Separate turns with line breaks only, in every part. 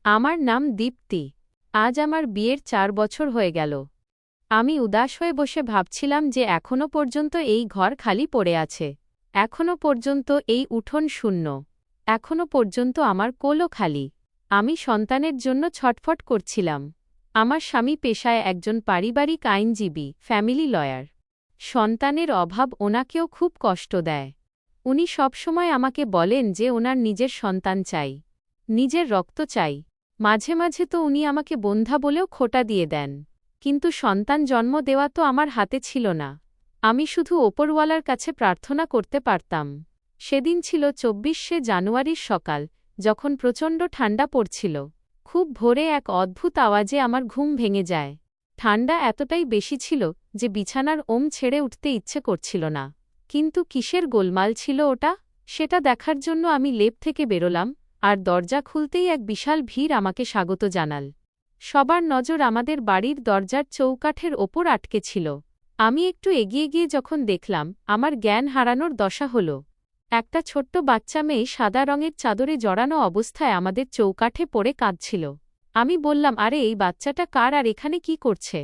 আমার নাম দীপ্তি। আজ আমার বিয়ের ৪ বছর হয়ে গেল। আমি উদাস হয়ে বসে ভাবছিলাম যে এখনো পর্যন্ত এই ঘর খালি পড়ে আছে। এখনো পর্যন্ত এই উঠোন শূন্য। এখনো পর্যন্ত আমার কোলও খালি। আমি সন্তানের জন্য ছটফট করছিলাম। আমার স্বামী পেশায় একজন পারিবারিক আইনজীবী, ফ্যামিলি লয়ার। সন্তানের অভাব ওনাকেও খুব কষ্ট দেয়। উনি সবসময় আমাকে বলেন যে ওনার নিজের সন্তান চাই, নিজের রক্ত চাই। মাঝে মাঝে তো উনি আমাকে বন্ধা বলেও খোঁটা দিয়ে দেন। কিন্তু সন্তান জন্ম দেওয়া তো আমার হাতে ছিল না। আমি শুধু ওপরওয়ালার কাছে প্রার্থনা করতে পারতাম। সেদিন ছিল ২৪শে জানুয়ারির সকাল, যখন প্রচণ্ড ঠান্ডা পড়ছিল। খুব ভোরে এক অদ্ভুত আওয়াজে আমার ঘুম ভেঙে যায়। ঠান্ডা এতটাই বেশি ছিল যে বিছানার ওম ছেড়ে উঠতে ইচ্ছে করছিল না। কিন্তু কিসের গোলমাল ছিল ওটা, সেটা দেখার জন্য আমি লেপ থেকে বেরোলাম, আর দরজা খুলতেই এক বিশাল ভিড় আমাকে স্বাগত জানাল। সবার নজর আমাদের বাড়ির দরজার চৌকাঠের ওপর আটকে ছিল। আমি একটু এগিয়ে গিয়ে যখন দেখলাম, আমার জ্ঞান হারানোর দশা হল। একটা ছোট্ট বাচ্চা মেয়ে সাদা রঙের চাদরে জড়ানো অবস্থায় আমাদের চৌকাঠে পড়ে কাঁদছিল। আমি বললাম, আরে এই বাচ্চাটা কার আর এখানে কি করছে?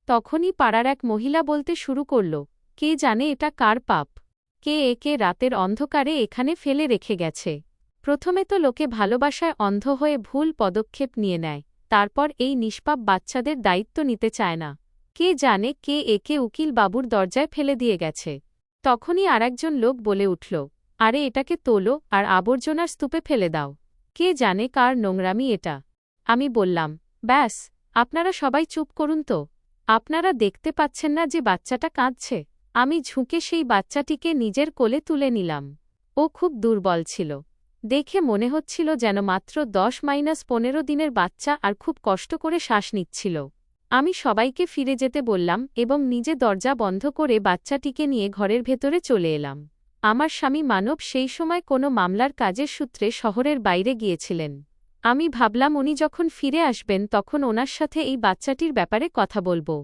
তখনই পাড়ার এক মহিলা বলতে শুরু করল, কে জানে এটা কার পাপ? কে একে রাতের অন্ধকারে এখানে ফেলে রেখে গেছে? প্রথমে তো লোকে ভালোবাসায় অন্ধ হয়ে ভুল পদক্ষেপ নিয়ে নেয়, তারপর এই নিষ্পাপ বাচ্চাদের দায়িত্ব নিতে চায় না। কে জানে কে একে উকিল বাবুর দরজায় ফেলে দিয়ে গেছে। তখনই আরেকজন লোক বলে উঠল, আরে এটাকে তোলো আর আবর্জনার স্তূপে ফেলে দাও। কে জানে কার নোংরামি এটা? আমি বললাম, ব্যাস, আপনারা সবাই চুপ করুন তো। আপনারা দেখতে পাচ্ছেন না যে বাচ্চাটা কাঁদছে? আমি ঝুঁকে সেই বাচ্চাটিকে নিজের কোলে তুলে নিলাম। ও খুব দুর্বল ছিল। দেখে মনে হচ্ছিল যেন মাত্র ১০-১৫ দিনের বাচ্চা আর খুব কষ্ট করে শ্বাস নিচ্ছিল। আমি সবাইকে ফিরে যেতে বললাম এবং নিজে দরজা বন্ধ করে বাচ্চাটিকে নিয়ে ঘরের ভেতরে চলে এলাম। আমার স্বামী মানব সেই সময় কোনো মামলার কাজের সূত্রে শহরের বাইরে গিয়েছিলেন। আমি ভাবলাম উনি যখন ফিরে আসবেন তখন ওনার সাথে এই বাচ্চাটির ব্যাপারে কথা বলবো।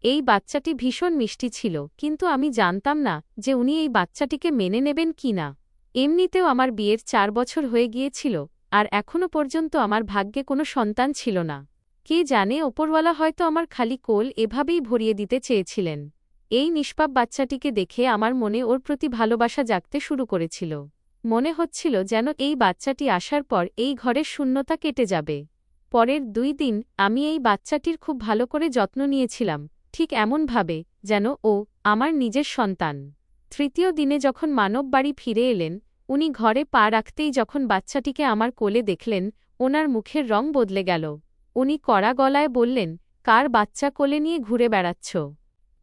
এই বাচ্চাটি ভীষণ মিষ্টি ছিল, কিন্তু আমি জানতাম না যে উনি এই বাচ্চাটিকে মেনে নেবেন কি না। এমনিতেও আমার বিয়ের ৪ বছর হয়ে গিয়েছিল, আর এখনও পর্যন্ত আমার ভাগ্যে কোনো সন্তান ছিল না। কে জানে ওপরওয়ালা হয়তো আমার খালি কোল এভাবেই ভরিয়ে দিতে চেয়েছিলেন। এই নিষ্পাপ বাচ্চাটিকে দেখে আমার মনে ওর প্রতি ভালোবাসা জাগতে শুরু করেছিল। মনে হচ্ছিল যেন এই বাচ্চাটি আসার পর এই ঘরের শূন্যতা কেটে যাবে। পরের ২ দিন আমি এই বাচ্চাটির খুব ভালো করে যত্ন নিয়েছিলাম, ঠিক এমনভাবে যেন ও আমার নিজের সন্তান। তৃতীয় দিনে যখন মানব বাড়ি ফিরে এলেন, উনি ঘরে পা রাখতেই যখন বাচ্চাটিকে আমার কোলে দেখলেন, ওনার মুখের রং বদলে গেল। উনি কড়া গলায় বললেন, কার বাচ্চা কোলে নিয়ে ঘুরে বেড়াচ্ছ?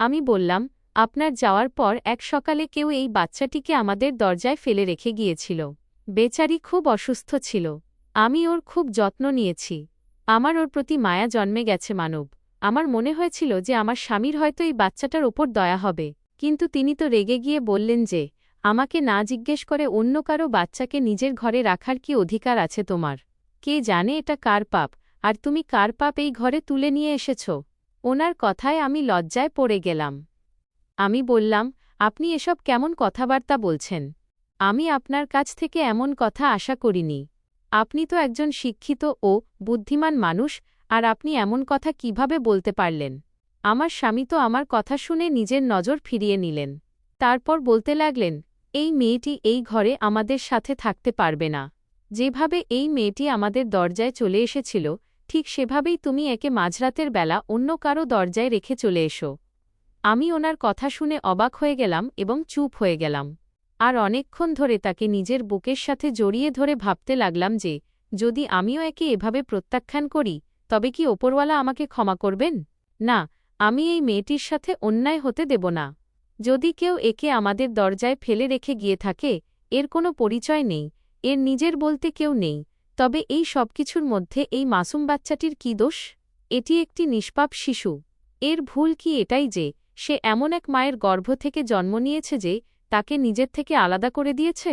আমি বললাম, আপনার যাওয়ার পর এক সকালে কেউ এই বাচ্চাটিকে আমাদের দরজায় ফেলে রেখে গিয়েছিল। বেচারি খুব অসুস্থ ছিল। আমি ওর খুব যত্ন নিয়েছি। আমার ওর প্রতি মায়া জন্মে গেছে মানব। আমার মনে হয়েছিল যে আমার স্বামীর হয়তো এই বাচ্চাটার ওপর দয়া হবে, কিন্তু তিনি তো রেগে গিয়ে বললেন যে, আমাকে না জিজ্ঞেস করে অন্য কারো বাচ্চাকে নিজের ঘরে রাখার কি অধিকার আছে তোমার? কে জানে এটা কার পাপ, আর তুমি কার পাপ এই ঘরে তুলে নিয়ে এসেছ? ওনার কথায় আমি লজ্জায় পড়ে গেলাম। আমি বললাম, আপনি এসব কেমন কথাবার্তা বলছেন? আমি আপনার কাছ থেকে এমন কথা আশা করিনি। আপনি তো একজন শিক্ষিত ও বুদ্ধিমান মানুষ, আর আপনি এমন কথা কিভাবে বলতে পারলেন? আমার স্বামী তো আমার কথা শুনে নিজের নজর ফিরিয়ে নিলেন। তারপর বলতে লাগলেন, এই মেয়েটি এই ঘরে আমাদের সাথে থাকতে পারবে না। যেভাবে এই মেয়েটি আমাদের দরজায় চলে এসেছিল, ঠিক সেভাবেই তুমি একে মাঝরাতের বেলা অন্য কারো দরজায় রেখে চলে এসো। আমি ওনার কথা শুনে অবাক হয়ে গেলাম এবং চুপ হয়ে গেলাম। আর অনেকক্ষণ ধরে তাকে নিজের বুকের সাথে জড়িয়ে ধরে ভাবতে লাগলাম যে, যদি আমিও একে এভাবে প্রত্যাখ্যান করি, তবে কি ওপরওয়ালা আমাকে ক্ষমা করবেন? না, আমি এই মেয়েটির সাথে অন্যায় হতে দেব না। যদি কেউ একে আমাদের দরজায় ফেলে রেখে গিয়ে থাকে, এর কোনো পরিচয় নেই, এর নিজের বলতে কেউ নেই, তবে এই সবকিছুর মধ্যে এই মাসুম বাচ্চাটির কি দোষ? এটি একটি নিষ্পাপ শিশু। এর ভুল কি এটাই যে, সে এমন এক মায়ের গর্ভ থেকে জন্ম নিয়েছে যে তাকে নিজের থেকে আলাদা করে দিয়েছে?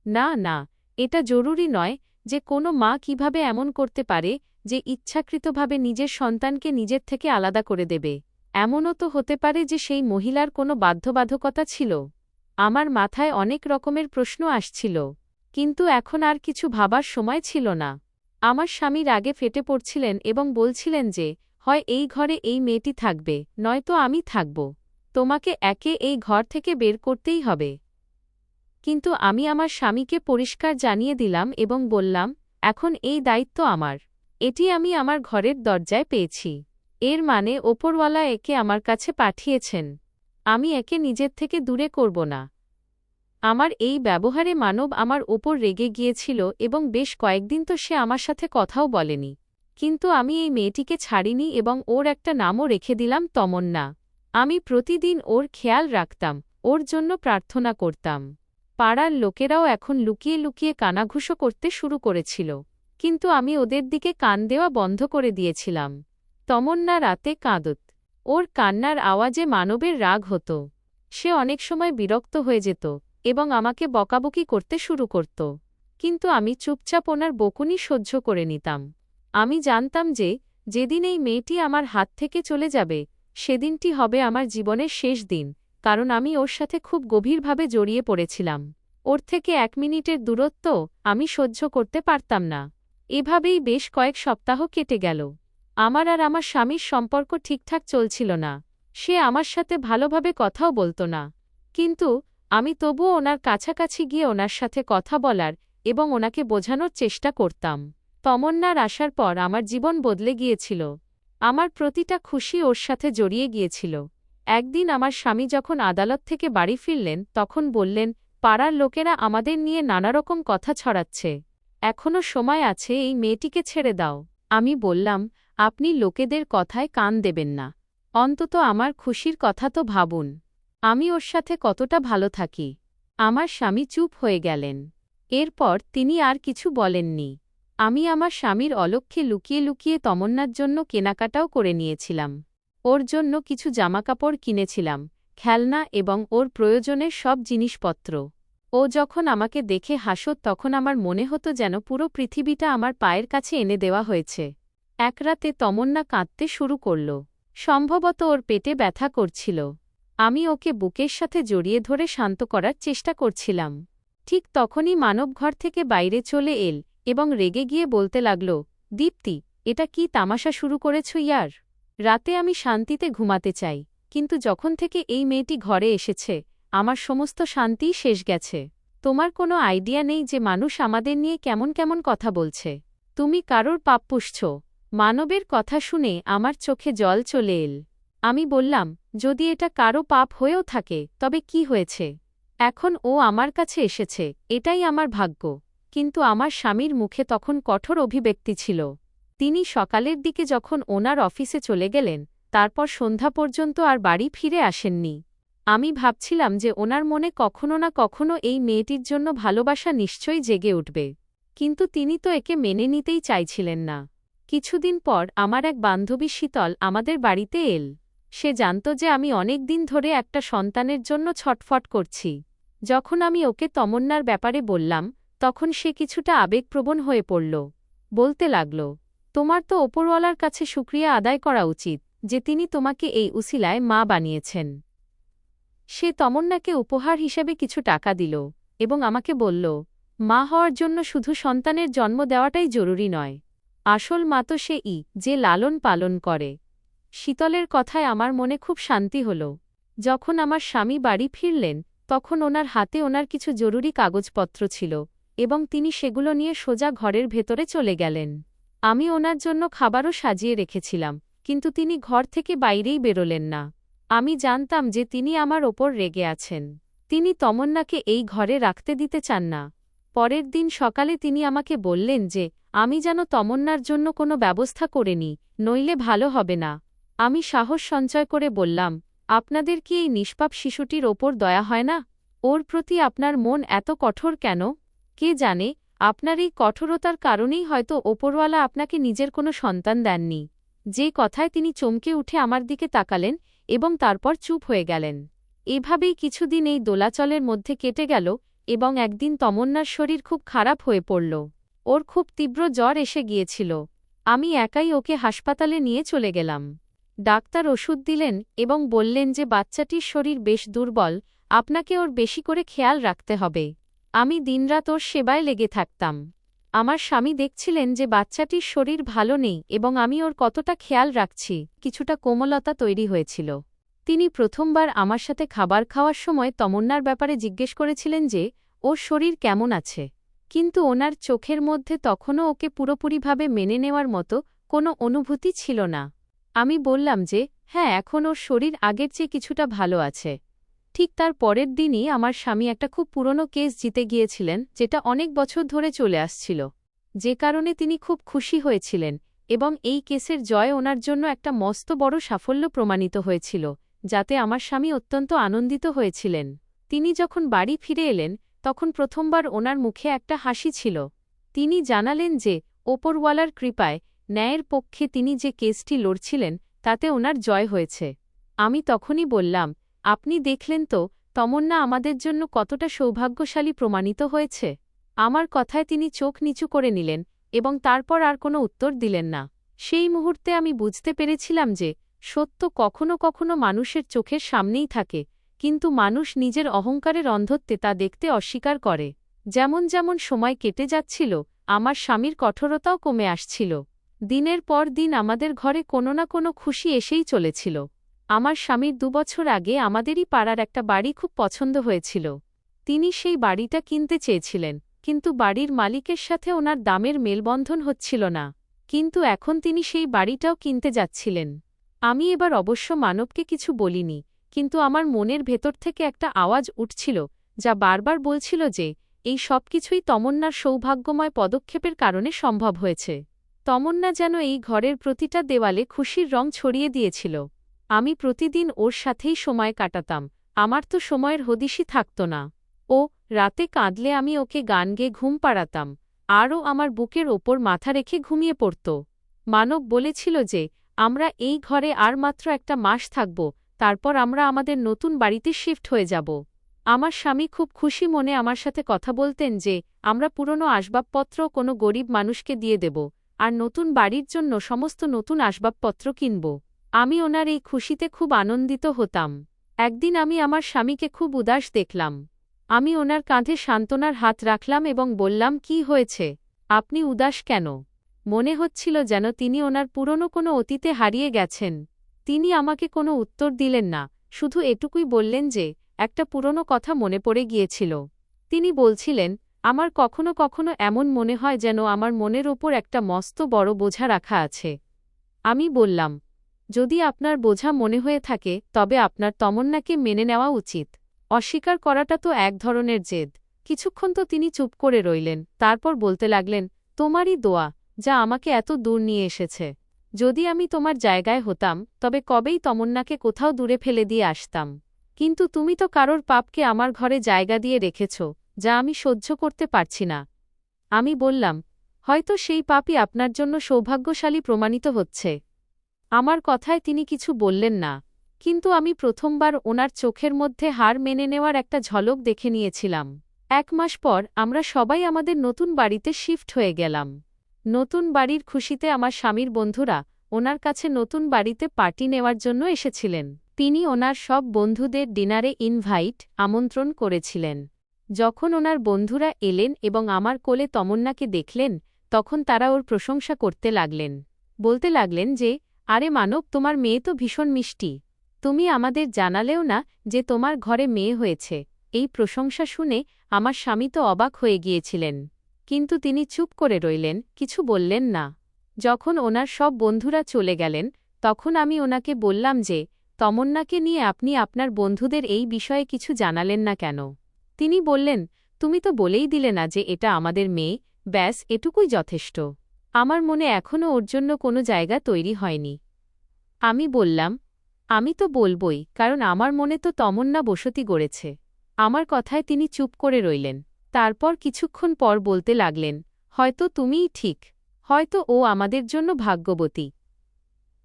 না না, এটা জরুরি নয় যে কোনো মা কিভাবে এমন করতে পারে যে ইচ্ছাকৃতভাবে নিজের সন্তানকে নিজের থেকে আলাদা করে দেবে। এমনও তো হতে পারে যে সেই মহিলার কোনো বাধ্যবাধকতা ছিল। আমার মাথায় অনেক রকমের প্রশ্ন আসছিল, কিন্তু এখন আর কিছু ভাবার সময় ছিল না। আমার স্বামী রাগে ফেটে পড়ছিলেন এবং বলছিলেন যে, হয় এই ঘরে এই মেয়েটি থাকবে, নয়তো আমি থাকব। তোমাকে একে এই ঘর থেকে বের করতেই হবে। কিন্তু আমি আমার স্বামীকে পরিষ্কার জানিয়ে দিলাম এবং বললাম, এখন এই দায়িত্ব আমার। এটি আমি আমার ঘরের দরজায় পেয়েছি। এর মানে ওপরওয়ালা একে আমার কাছে পাঠিয়েছেন। আমি একে নিজের থেকে দূরে করব না। আমার এই ব্যবহারে মানব আমার ওপর রেগে গিয়েছিল এবং বেশ কয়েকদিন তো সে আমার সাথে কথাও বলেনি। কিন্তু আমি এই মেয়েটিকে ছাড়িনি এবং ওর একটা নামও রেখে দিলাম তমন্না। আমি প্রতিদিন ওর খেয়াল রাখতাম, ওর জন্য প্রার্থনা করতাম। পাড়ার লোকেরাও এখন লুকিয়ে লুকিয়ে কানাঘুষো করতে শুরু করেছিল, কিন্তু আমি ওদের দিকে কান দেওয়া বন্ধ করে দিয়েছিলাম। তমন্না রাতে কাঁদত। ওর কান্নার আওয়াজে মানবের রাগ হতো। সে অনেক সময় বিরক্ত হয়ে যেত এবং আমাকে বকাবকি করতে শুরু করত। কিন্তু আমি চুপচাপ ওনার বকুনি সহ্য করে নিতাম। আমি জানতাম যে, যেদিন এই মেয়েটি আমার হাত থেকে চলে যাবে, সেদিনটি হবে আমার জীবনের শেষ দিন, কারণ আমি ওর সাথে খুব গভীরভাবে জড়িয়ে পড়েছিলাম। ওর থেকে 1 মিনিটের দূরত্ব আমি সহ্য করতে পারতাম না। এভাবেই বেশ কয়েক সপ্তাহ কেটে গেল। আমার আর আমার স্বামীর সম্পর্ক ঠিকঠাক চলছিল না। সে আমার সাথে ভালোভাবে কথাও বলতো না। কিন্তু আমি তবুও ওনার কাছাকাছি গিয়ে ওনার সাথে কথা বলার এবং ওনাকে বোঝানোর চেষ্টা করতাম। তমন্নার আসার পর আমার জীবন বদলে গিয়েছিল। আমার প্রতিটা খুশি ওর সাথে জড়িয়ে গিয়েছিল। একদিন আমার স্বামী যখন আদালত থেকে বাড়ি ফিরলেন তখন বললেন, পাড়ার লোকেরা আমাদের নিয়ে নানারকম কথা ছড়াচ্ছে। এখনো সময় আছে, এই মেয়েটিকে ছেড়ে দাও। আমি বললাম, আপনি লোকেদের কথায় কান দেবেন না। অন্তত আমার খুশির কথা তো ভাবুন। আমি ওর সাথে কতটা ভালো থাকি। আমার স্বামী চুপ হয়ে গেলেন। এরপর তিনি আর কিছু বলেননি। আমি আমার স্বামীর অলক্ষ্যে লুকিয়ে লুকিয়ে তমন্নার জন্য কেনাকাটাও করে নিয়েছিলাম। ওর জন্য কিছু জামাকাপড় কিনেছিলাম, খেলনা এবং ওর প্রয়োজনের সব জিনিসপত্র। ও যখন আমাকে দেখে হাসত তখন আমার মনে হতো যেন পুরো পৃথিবীটা আমার পায়ের কাছে এনে দেওয়া হয়েছে। এক রাতে তমন্না কাঁদতে শুরু করল। সম্ভবত ওর পেটে ব্যথা করছিল। আমি ওকে বুকের সাথে জড়িয়ে ধরে শান্ত করার চেষ্টা করছিলাম। ঠিক তখনই মানব ঘর থেকে বাইরে চলে এল এবং রেগে গিয়ে বলতে লাগল, দীপ্তি, এটা কি তামাশা শুরু করেছ ইয়ার? রাতে আমি শান্তিতে ঘুমাতে চাই, কিন্তু যখন থেকে এই মেয়েটি ঘরে এসেছে, আমার সমস্ত শান্তিই শেষ গেছে। তোমার কোনো আইডিয়া নেই যে মানুষ আমাদের নিয়ে কেমন কেমন কথা বলছে। তুমি কারোর পাপ পুষছ। মানবের কথা শুনে আমার চোখে জল চলে এল। আমি বললাম, যদি এটা কারো পাপ হয়েও থাকে তবে কি হয়েছে? এখন ও আমার কাছে এসেছে, এটাই আমার ভাগ্য। কিন্তু আমার স্বামীর মুখে তখন কঠোর অভিব্যক্তি ছিল। তিনি সকালের দিকে যখন ওনার অফিসে চলে গেলেন, তারপর সন্ধ্যা পর্যন্ত আর বাড়ি ফিরে আসেননি। আমি ভাবছিলাম যে ওনার মনে কখনো না কখনো এই মেয়েটির জন্য ভালোবাসা নিশ্চয়ই জেগে উঠবে। কিন্তু তিনি তো একে মেনে নিতেই চাইছিলেন না। কিছুদিন পর আমার এক বান্ধবী শীতল আমাদের বাড়িতে এল। সে জানত যে আমি অনেক দিন ধরে একটা সন্তানের জন্য ছটফট করছি। যখন আমি ওকে তমন্নার ব্যাপারে বললাম, তখন সে কিছুটা আবেগপ্রবণ হয়ে পড়ল। বলতে লাগল, তোমার তো ওপরওয়ালার কাছে শুকরিয়া আদায় করা উচিত যে তিনি তোমাকে এই উসিলায় মা বানিয়েছেন। সে তমন্নাকে উপহার হিসেবে কিছু টাকা দিল এবং আমাকে বলল, মা হওয়ার জন্য শুধু সন্তানের জন্ম দেওয়াটাই জরুরি নয়। আসল মা তো সেই যে লালন পালন করে। শীতলের কথায় আমার মনে খুব শান্তি হল। যখন আমার স্বামী বাড়ি ফিরলেন তখন ওনার হাতে ওনার কিছু জরুরি কাগজপত্র ছিল এবং তিনি সেগুলো নিয়ে সোজা ঘরের ভেতরে চলে গেলেন। আমি ওনার জন্য খাবারও সাজিয়ে রেখেছিলাম, কিন্তু তিনি ঘর থেকে বাইরেই বেরোলেন না। আমি জানতাম যে তিনি আমার ওপর রেগে আছেন। তিনি তমন্নাকে এই ঘরে রাখতে দিতে চান না। পরের দিন সকালে তিনি আমাকে বললেন যে আমি যেন তমন্নার জন্য কোনো ব্যবস্থা করে নিই, নইলে ভালো হবে না। আমি সাহস সঞ্চয় করে বললাম, আপনাদের কি এই নিষ্পাপ শিশুটির ওপর দয়া হয় না? ওর প্রতি আপনার মন এত কঠোর কেন? কে জানে, আপনার এই কঠোরতার কারণেই হয়তো ওপরওয়ালা আপনাকে নিজের কোনো সন্তান দেননি। যে কথায় তিনি চমকে উঠে আমার দিকে তাকালেন এবং তারপর চুপ হয়ে গেলেন। এভাবেই কিছুদিন এই দোলাচলের মধ্যে কেটে গেল এবং একদিন তমন্নার শরীর খুব খারাপ হয়ে পড়ল। ওর খুব তীব্র জ্বর এসে গিয়েছিল। আমি একাই ওকে হাসপাতালে নিয়ে চলে গেলাম। ডাক্তার ওষুধ দিলেন এবং বললেন যে বাচ্চাটির শরীর বেশ দুর্বল, আপনাকে ওর বেশি করে খেয়াল রাখতে হবে। আমি দিনরাত ওর সেবায় লেগে থাকতাম। আমার স্বামী দেখছিলেন যে বাচ্চাটির শরীর ভালো নেই এবং আমি ওর কতটা খেয়াল রাখছি। কিছুটা কোমলতা তৈরি হয়েছিল। তিনি প্রথমবার আমার সাথে খাবার খাওয়ার সময় তমন্নার ব্যাপারে জিজ্ঞেস করেছিলেন যে ওর শরীর কেমন আছে, কিন্তু ওনার চোখের মধ্যে তখনও ওকে পুরোপুরিভাবে মেনে নেওয়ার মতো কোনো অনুভূতি ছিল না। আমি বললাম যে হ্যাঁ, এখন ওর শরীর আগের চেয়ে কিছুটা ভালো আছে। ঠিক তার পরের দিনই আমার স্বামী একটা খুব পুরনো কেস জিতে গিয়েছিলেন, যেটা অনেক বছর ধরে চলে আসছিল, যে কারণে তিনি খুব খুশি হয়েছিলেন এবং এই কেসের জয় ওনার জন্য একটা মস্ত বড় সাফল্য প্রমাণিত হয়েছিল, যাতে আমার স্বামী অত্যন্ত আনন্দিত হয়েছিলেন। তিনি যখন বাড়ি ফিরে এলেন তখন প্রথমবার ওনার মুখে একটা হাসি ছিল। তিনি জানালেন যে ওপরওয়ালার কৃপায় ন্যায়ের পক্ষে তিনি যে কেসটি লড়ছিলেন তাতে ওনার জয় হয়েছে। আমি তখনই বললাম, আপনি দেখলেন তো তমন্না আমাদের জন্য কতটা সৌভাগ্যশালী প্রমাণিত হয়েছে। আমার কথায় তিনি চোখ নিচু করে নিলেন এবং তারপর আর কোনো উত্তর দিলেন না। সেই মুহূর্তে আমি বুঝতে পেরেছিলাম যে সত্য কখনো কখনো মানুষের চোখের সামনেই থাকে, কিন্তু মানুষ নিজের অহংকারের অন্ধত্বে তা দেখতে অস্বীকার করে। যেমন যেমন সময় কেটে যাচ্ছিল, আমার স্বামীর কঠোরতাও কমে আসছিল। দিনের পর দিন আমাদের ঘরে কোনো না কোনো খুশি এসেই চলেছিল। আমার স্বামীর 2 বছর আগে আমাদেরই পাড়ার একটা বাড়ি খুব পছন্দ হয়েছিল। তিনি সেই বাড়িটা কিনতে চেয়েছিলেন, কিন্তু বাড়ির মালিকের সাথে ওনার দামের মেলবন্ধন হচ্ছিল না। কিন্তু এখন তিনি সেই বাড়িটাও কিনতে যাচ্ছিলেন। আমি এবার অবশ্য মানবকে কিছু বলিনি, কিন্তু আমার মনের ভেতর থেকে একটা আওয়াজ উঠছিল যা বারবার বলছিল যে এই সব কিছুই তমন্নার সৌভাগ্যময় পদক্ষেপের কারণে সম্ভব হয়েছে। তমন্না যেন এই ঘরের প্রতিটা দেওয়ালে খুশির রং ছড়িয়ে দিয়েছিল। আমি প্রতিদিন ওর সাথেই সময় কাটাতাম। আমার তো সময়ের হদিশই থাকত না। ও রাতে কাঁদলে আমি ওকে গান গেয়ে ঘুম পাড়াতাম, আরও আমার বুকের ওপর মাথা রেখে ঘুমিয়ে পড়ত। মানব বলেছিল যে আমরা এই ঘরে আর মাত্র একটা মাস থাকব, তারপর আমরা আমাদের নতুন বাড়িতে শিফট হয়ে যাব। আমার স্বামী খুব খুশি মনে আমার সাথে কথা বলতেন যে আমরা পুরনো আসবাবপত্র কোনো গরিব মানুষকে দিয়ে দেব আর নতুন বাড়ির জন্য সমস্ত নতুন আসবাবপত্র কিনব। আমি ওনার এই খুশিতে খুব আনন্দিত হতাম। একদিন আমি আমার স্বামীকে খুব উদাস দেখলাম। আমি ওনার কাঁধে সান্ত্বনার হাত রাখলাম এবং বললাম, কি হয়েছে, আপনি উদাস কেন? মনে হচ্ছিল যেন তিনি ওনার পুরনো কোনো অতীতে হারিয়ে গেছেন। তিনি আমাকে কোনো উত্তর দিলেন না, শুধু এটুকুই বললেন যে একটা পুরনো কথা মনে পড়ে গিয়েছিল। তিনি বলছিলেন, আমার কখনো কখনো এমন মনে হয় যেন আমার মনের ওপর একটা মস্ত বড় বোঝা রাখা আছে। আমি বললাম, যদি আপনার বোঝা মনে হয়ে থাকে তবে আপনার তমন্নাকে মেনে নেওয়া উচিত। অস্বীকার করাটা তো এক ধরনের জেদ। কিছুক্ষণ তো তিনি চুপ করে রইলেন, তারপর বলতে লাগলেন, তোমারই দোয়া যা আমাকে এত দূর নিয়ে এসেছে। যদি আমি তোমার জায়গায় হতাম তবে কবেই তমন্নাকে কোথাও দূরে ফেলে দিয়ে আসতাম। কিন্তু তুমি তো কারোর পাপকে আমার ঘরে জায়গা দিয়ে রেখেছ, যা আমি সহ্য করতে পারছি না। আমি বললাম, হয়তো সেই পাপই আপনার জন্য সৌভাগ্যশালী প্রমাণিত হচ্ছে। আমার কথায় তিনি কিছু বললেন না, কিন্তু আমি প্রথমবার ওনার চোখের মধ্যে হার মেনে নেওয়ার একটা ঝলক দেখে নিয়েছিলাম। 1 মাস পর আমরা সবাই আমাদের নতুন বাড়িতে শিফট হয়ে গেলাম। নতুন বাড়ির খুশিতে আমার স্বামীর বন্ধুরা ওনার কাছে নতুন বাড়িতে পার্টি নেওয়ার জন্য এসেছিলেন। তিনি ওনার সব বন্ধুদের ডিনারে আমন্ত্রণ করেছিলেন। যখন ওনার বন্ধুরা এলেন এবং আমার কোলে তমন্নাকে দেখলেন, তখন তারা ওর প্রশংসা করতে লাগলেন। বলতে লাগলেন যে, আরে মানব, তোমার মেয়ে তো ভীষণ মিষ্টি। তুমি আমাদের জানালেও না যে তোমার ঘরে মেয়ে হয়েছে। এই প্রশংসা শুনে আমার স্বামী তো অবাক হয়ে গিয়েছিলেন, কিন্তু তিনি চুপ করে রইলেন, কিছু বললেন না। যখন ওনার সব বন্ধুরা চলে গেলেন তখন আমি ওনাকে বললাম যে তমন্নাকে নিয়ে আপনি আপনার বন্ধুদের এই বিষয়ে কিছু জানালেন না কেন? তিনি বললেন, তুমি তো বলেই দিলে না যে এটা আমাদের মেয়ে, ব্যাস এটুকুই যথেষ্ট। আমার মনে এখনও ওর জন্য কোনো জায়গা তৈরি হয়নি। আমি বললাম, আমি তো বলবই, কারণ আমার মনে তো তমন্না বসতি গড়েছে। আমার কথায় তিনি চুপ করে রইলেন। তারপর কিছুক্ষণ পর বলতে লাগলেন, হয়তো তুমিই ঠিক, হয়তো ও আমাদের জন্য ভাগ্যবতী।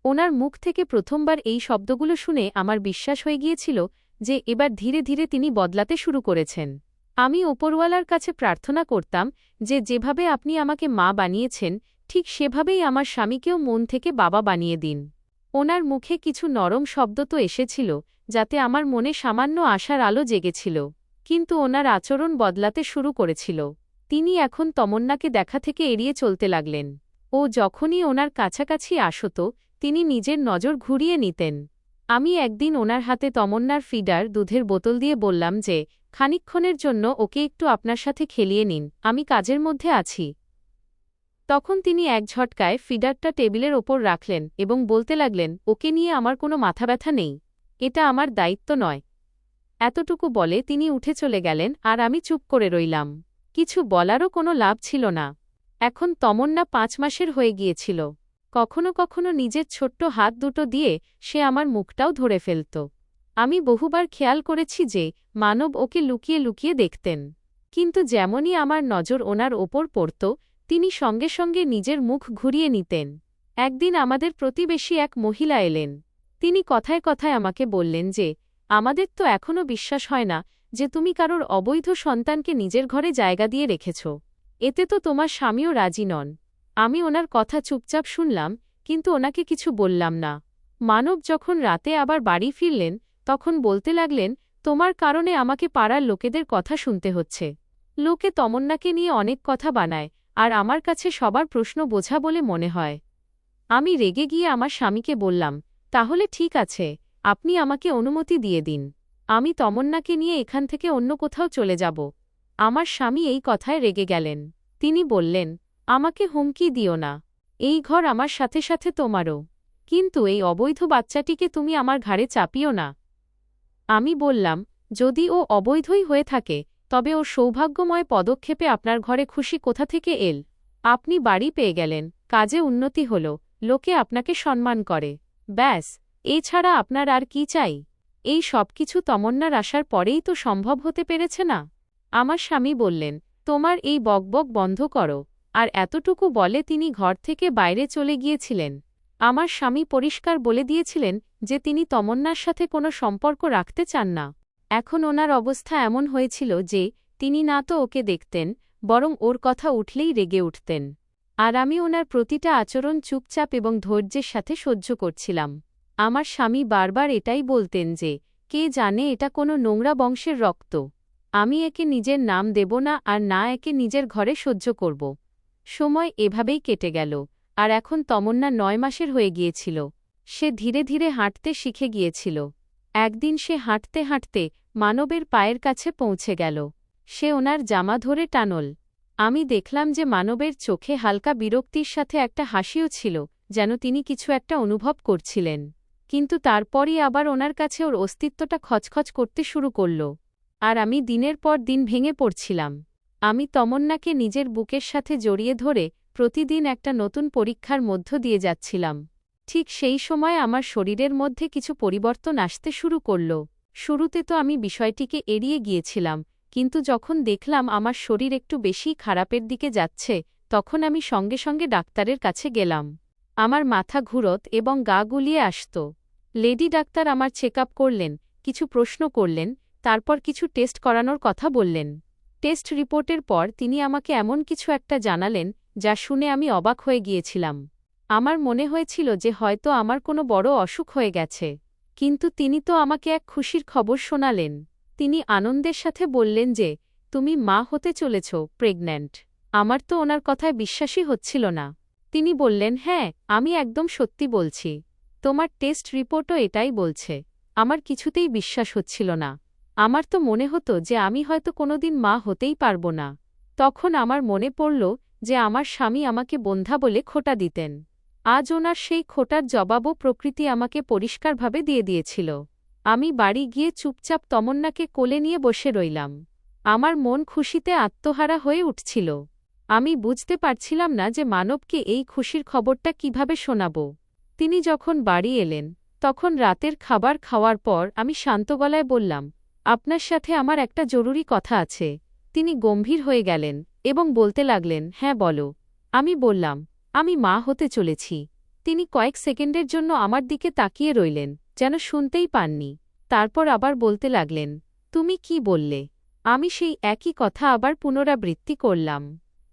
ওনার মুখ থেকে প্রথমবার এই শব্দগুলো শুনে আমার বিশ্বাস হয়ে গিয়েছিল যে এবার ধীরে ধীরে তিনি বদলাতে শুরু করেছেন। আমি ওপরওয়ালার কাছে প্রার্থনা করতাম যে যেভাবে আপনি আমাকে মা বানিয়েছেন ঠিক সেভাবেই আমার স্বামীকেও মন থেকে বাবা বানিয়ে দিন। ওনার মুখে কিছু নরম শব্দ তো এসেছিল যাতে আমার মনে সামান্য আশার আলো জেগেছিল, কিন্তু ওনার আচরণ বদলাতে শুরু করেছিল। তিনি এখন তমন্নাকে দেখা থেকে এড়িয়ে চলতে লাগলেন। ও যখনই ওনার কাছাকাছি আসত তিনি নিজের নজর ঘুরিয়ে নিতেন। আমি একদিন ওনার হাতে তমন্নার ফিডার দুধের বোতল দিয়ে বললাম যে খানিকক্ষণের জন্য ওকে একটু আপনার সাথে খেলিয়ে নিন, আমি কাজের মধ্যে আছি। তখন তিনি এক ঝটকায় ফিডারটা টেবিলের ওপর রাখলেন এবং বলতে লাগলেন, ওকে নিয়ে আমার কোনো মাথা ব্যথা নেই, এটা আমার দায়িত্ব নয়। এতটুকু বলে তিনি উঠে চলে গেলেন আর আমি চুপ করে রইলাম। কিছু বলারও কোনো লাভ ছিল না। এখন তমন্না 5 মাসের হয়ে গিয়েছিল। কখনো কখনো নিজের ছোট্ট হাত দুটো দিয়ে সে আমার মুখটাও ধরে ফেলত। আমি বহুবার খেয়াল করেছি যে মানব ওকে লুকিয়ে লুকিয়ে দেখতেন, কিন্তু যেমনই আমার নজর ওনার ওপর পড়ত তিনি সঙ্গে সঙ্গে নিজের মুখ ঘুরিয়ে নিতেন। একদিন আমাদের প্রতিবেশী এক মহিলা এলেন। তিনি কথায় কথায় আমাকে বললেন যে আমাদের তো এখনও বিশ্বাস হয় না যে তুমি কারোর অবৈধ সন্তানকে নিজের ঘরে জায়গা দিয়ে রেখেছ। এতে তো তোমার স্বামীও রাজি নন। আমি ওনার কথা চুপচাপ শুনলাম, কিন্তু ওনাকে কিছু বললাম না। মানব যখন রাতে আবার বাড়ি ফিরলেন তখন বলতে লাগলেন, তোমার কারণে আমাকে পাড়ার লোকেদের কথা শুনতে হচ্ছে। লোকে তমন্নাকে নিয়ে অনেক কথা বানায়, আর আমার কাছে সবার প্রশ্ন বোঝা বলে মনে হয়। আমি রেগে গিয়ে আমার স্বামীকে বললাম, তাহলে ঠিক আছে, আপনি আমাকে অনুমতি দিয়ে দিন, আমি তমন্নাকে নিয়ে এখান থেকে অন্য কোথাও চলে যাব। আমার স্বামী এই কথায় রেগে গেলেন। তিনি বললেন, আমাকে হুমকি দিও না, এই ঘর আমার সাথে সাথে তোমারও, কিন্তু এই অবৈধ বাচ্চাটিকে তুমি আমার ঘাড়ে চাপিও না। আমি বললাম, যদি ও অবৈধই হয়ে থাকে তবে ও সৌভাগ্যময় পদক্ষেপে আপনার ঘরে খুশি কোথা থেকে এল? আপনি বাড়ি পেয়ে গেলেন, কাজে উন্নতি হল, লোকে আপনাকে সম্মান করে, ব্যাস, এছাড়া আপনার আর কি চাই? এই সব কিছু তমন্নার আসার পরেই তো সম্ভব হতে পেরেছে না? আমার স্বামী বললেন, তোমার এই বকবক বন্ধ করো, আর এতটুকু বলে তিনি ঘর থেকে বাইরে চলে গিয়েছিলেন। আমার স্বামী পরিষ্কার বলে দিয়েছিলেন যে তিনি তমন্নার সাথে কোনো সম্পর্ক রাখতে চান না। এখন ওনার অবস্থা এমন হয়েছিল যে তিনি না তো ওকে দেখতেন, বরং ওর কথা উঠলেই রেগে উঠতেন। আর আমি ওনার প্রতিটা আচরণ চুপচাপ এবং ধৈর্যের সাথে সহ্য করছিলাম। আমার স্বামী বারবার এটাই বলতেন যে কে জানে এটা কোনো নোংরা বংশের রক্ত। আমি একে নিজের নাম দেব না আর না একে নিজের ঘরে সহ্য করব। সময় এভাবেই কেটে গেল, আর এখন তমন্না 9 মাসের হয়ে গিয়েছিল। সে ধীরে ধীরে হাঁটতে শিখে গিয়েছিল। একদিন সে হাঁটতে হাঁটতে মানবের পায়ের কাছে পৌঁছে গেল। সে ওনার জামা ধরে টানল। আমি দেখলাম যে মানবের চোখে হালকা বিরক্তির সাথে একটা হাসিও ছিল, যেন তিনি কিছু একটা অনুভব করছিলেন। কিন্তু তারপরই আবার ওনার কাছে ওর অস্তিত্বটা খচখচ করতে শুরু করল। আর আমি দিনের পর দিন ভেঙে পড়ছিলাম। আমি তমন্নাকে নিজের বুকের সাথে জড়িয়ে ধরে প্রতিদিন একটা নতুন পরীক্ষার মধ্য দিয়ে যাচ্ছিলাম। ঠিক সেই সময় আমার শরীরের মধ্যে কিছু পরিবর্তন আসতে শুরু করল। শুরুতে তো আমি বিষয়টিকে এড়িয়ে গিয়েছিলাম, কিন্তু যখন দেখলাম আমার শরীর একটু বেশিই খারাপের দিকে যাচ্ছে তখন আমি সঙ্গে সঙ্গে ডাক্তারের কাছে গেলাম। আমার মাথা ঘুরত এবং গা গুলিয়ে আসত। লেডি ডাক্তার আমার চেক আপ করলেন, কিছু প্রশ্ন করলেন, তারপর কিছু টেস্ট করানোর কথা বললেন। টেস্ট রিপোর্টের পর তিনি আমাকে এমন কিছু একটা জানালেন যা শুনে আমি অবাক হয়ে গিয়েছিলাম। আমার মনে হয়েছিল যে হয়তো আমার কোনো বড় অসুখ হয়ে গেছে, কিন্তু তিনি তো আমাকে এক খুশির খবর শোনালেন। তিনি আনন্দের সাথে বললেন যে তুমি মা হতে চলেছ, প্রেগন্যান্ট। আমার তো ওনার কথায় বিশ্বাসই হচ্ছিল না। তিনি বললেন, হ্যাঁ, আমি একদম সত্যি বলছি, তোমার টেস্ট রিপোর্টও এটাই বলছে। আমার কিছুতেই বিশ্বাস হচ্ছিল না। আমার তো মনে হতো যে আমি হয়তো কোনোদিন মা হতেই পারব না। তখন আমার মনে পড়ল যে আমার স্বামী আমাকে বন্ধা বলে খোঁটা দিতেন। আজ ওনার সেই খোঁটার জবাবও প্রকৃতি আমাকে পরিষ্কারভাবে দিয়ে দিয়েছিল। আমি বাড়ি গিয়ে চুপচাপ তমন্নাকে কোলে নিয়ে বসে রইলাম। আমার মন খুশিতে আত্মহারা হয়ে উঠছিল। আমি বুঝতে পারছিলাম না যে মানবকে এই খুশির খবরটা কিভাবে শোনাব। তিনি যখন বাড়ি এলেন তখন রাতের খাবার খাওয়ার পর আমি শান্ত গলায় বললাম, আপনার সাথে আমার একটা জরুরি কথা আছে। তিনি গম্ভীর হয়ে গেলেন এবং বলতে লাগলেন, হ্যাঁ বলো। আমি বললাম, আমি মা হতে চলেছি। তিনি কয়েক সেকেন্ডের জন্য আমার দিকে তাকিয়ে রইলেন, যেন শুনতেই পাননি। তারপর আবার বলতে লাগলেন, তুমি কি বললে? আমি সেই একই কথা আবার পুনরাবৃত্তি করলাম।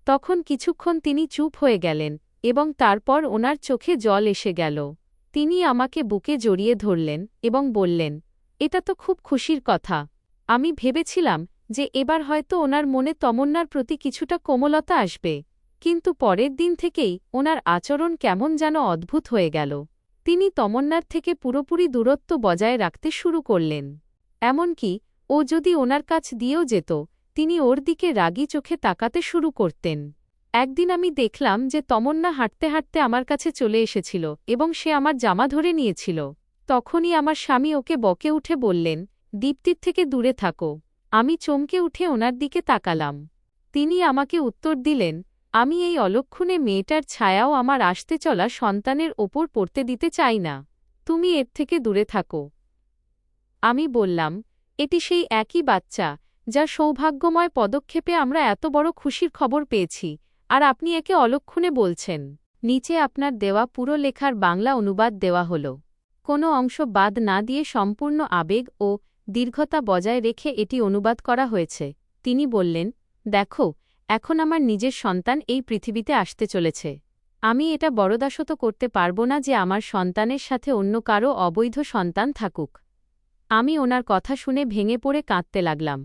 তখন কিছুক্ষণ তিনি চুপ হয়ে গেলেন এবং তারপর ওনার চোখে জল এসে গেল। তিনি আমাকে বুকে জড়িয়ে ধরলেন এবং বললেন, এটা তো খুব খুশির কথা। আমি ভেবেছিলাম যে এবার হয়তো ওনার মনে তমন্নার প্রতি কিছুটা কোমলতা আসবে, কিন্তু পরের দিন থেকেই ওনার আচরণ কেমন যেন অদ্ভুত হয়ে গেল। তিনি তমন্নার থেকে পুরোপুরি দূরত্ব বজায় রাখতে শুরু করলেন। এমনকি ও যদি ওনার কাছ দিয়েও যেত, তিনি ওর দিকে রাগী চোখে তাকাতে শুরু করতেন। একদিন আমি দেখলাম যে তমন্না হাঁটতে হাঁটতে আমার কাছে চলে এসেছিল এবং সে আমার জামা ধরে নিয়েছিল। তখনই আমার স্বামী ওকে বকে উঠে বললেন, দীপ্তির থেকে দূরে থাকো। আমি চমকে উঠে ওনার দিকে তাকালাম। তিনি আমাকে উত্তর দিলেন, আমি এই অলক্ষণে মেয়েটার ছায়াও আমার আসতে চলা সন্তানের ওপর পড়তে দিতে চাই না। তুমি এর থেকে দূরে থাকো। আমি বললাম, এটি সেই একই বাচ্চা যার সৌভাগ্যময় পদক্ষেপে আমরা এত বড় খুশির খবর পেয়েছি, আর আপনি একে অলক্ষণে বলছেন। নিচে আপনার দেওয়া পুরো লেখার বাংলা অনুবাদ দেওয়া হল। কোনো অংশ বাদ না দিয়ে সম্পূর্ণ আবেগ ও দীর্ঘতা বজায় রেখে এটি অনুবাদ করা হয়েছে। তিনি বললেন, দেখো, এখন আমার নিজের সন্তান এই পৃথিবীতে আসতে চলেছে। আমি এটা বরদাশত করতে পারব না যে আমার সন্তানের সাথে অন্য কারও অবৈধ সন্তান থাকুক। আমি ওনার কথা শুনে ভেঙে পড়ে কাঁদতে লাগলাম,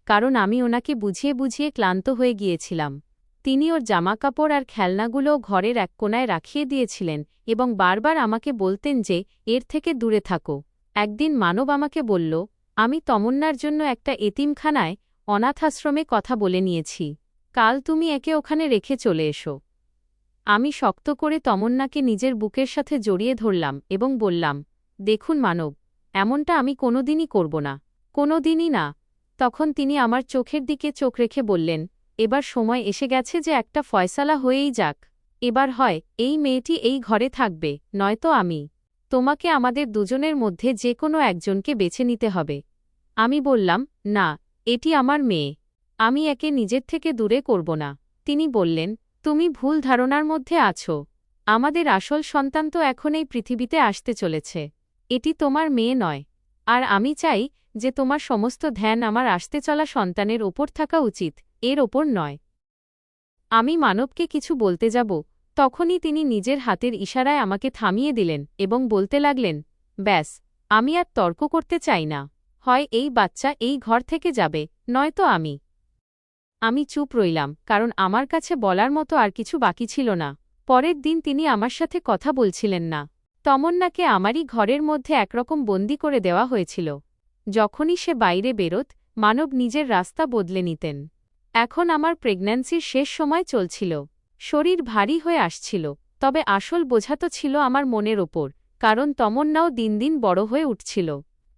কারণ আমি ওনাকে বুঝিয়ে বুঝিয়ে ক্লান্ত হয়ে গিয়েছিলাম। তিনি ওর জামাকাপড় আর খেলনাগুলো ঘরের এক কোনায় রাখিয়ে দিয়েছিলেন এবং বারবার আমাকে বলতেন যে এর থেকে দূরে থাকো। একদিন মানব আমাকে বলল, আমি তমন্নার জন্য একটা এতিমখানায় অনাথাশ্রমে কথা বলে নিয়েছি। কাল তুমি একে ওখানে রেখে চলে এসো। আমি শক্ত করে তমন্নাকে নিজের বুকের সাথে জড়িয়ে ধরলাম এবং বললাম, দেখুন মানব, এমনটা আমি কোনোদিনই করব না, কোনোদিনই না। তখন তিনি আমার চোখের দিকে চোখ রেখে বললেন, এবার সময় এসে গেছে যে একটা ফয়সালা হয়েই যাক। এবার হয় এই মেয়েটি এই ঘরে থাকবে, নয়তো আমি। তোমাকে আমাদের দুজনের মধ্যে যে কোনো একজনকে বেছে নিতে হবে। আমি বললাম, না, এটি আমার মেয়ে। আমি একে নিজের থেকে দূরে করব না। তিনি বললেন, তুমি ভুল ধারণার মধ্যে আছো। আমাদের আসল সন্তান তো এখন এই পৃথিবীতে আসতে চলেছে। এটি তোমার মেয়ে নয়। আর আমি চাই যে তোমার সমস্ত ধ্যান আমার আসতে চলা সন্তানের ওপর থাকা উচিত, এর ওপর নয়। আমি মানবকে কিছু বলতে যাব, তখনই তিনি নিজের হাতের ইশারায় আমাকে থামিয়ে দিলেন এবং বলতে লাগলেন, ব্যাস, আমি আর তর্ক করতে চাই না। হয় এই বাচ্চা এই ঘর থেকে যাবে, নয়তো আমি। আমি চুপ রইলাম, কারণ আমার কাছে বলার মতো আর কিছু বাকি ছিল না। পরের দিন তিনি আমার সাথে কথা বলছিলেন না। তমন্নাকে আমারই ঘরের মধ্যে একরকম বন্দি করে দেওয়া হয়েছিল। যখনই সে বাইরে বেরোত, মানব নিজের রাস্তা বদলে নিতেন। এখন আমার প্রেগন্যান্সির শেষ সময় চলছিল। শরীর ভারী হয়ে আসছিল, তবে আসল বোঝা তো ছিল আমার মনের ওপর, কারণ তমন্নাও দিন দিন বড় হয়ে উঠছিল।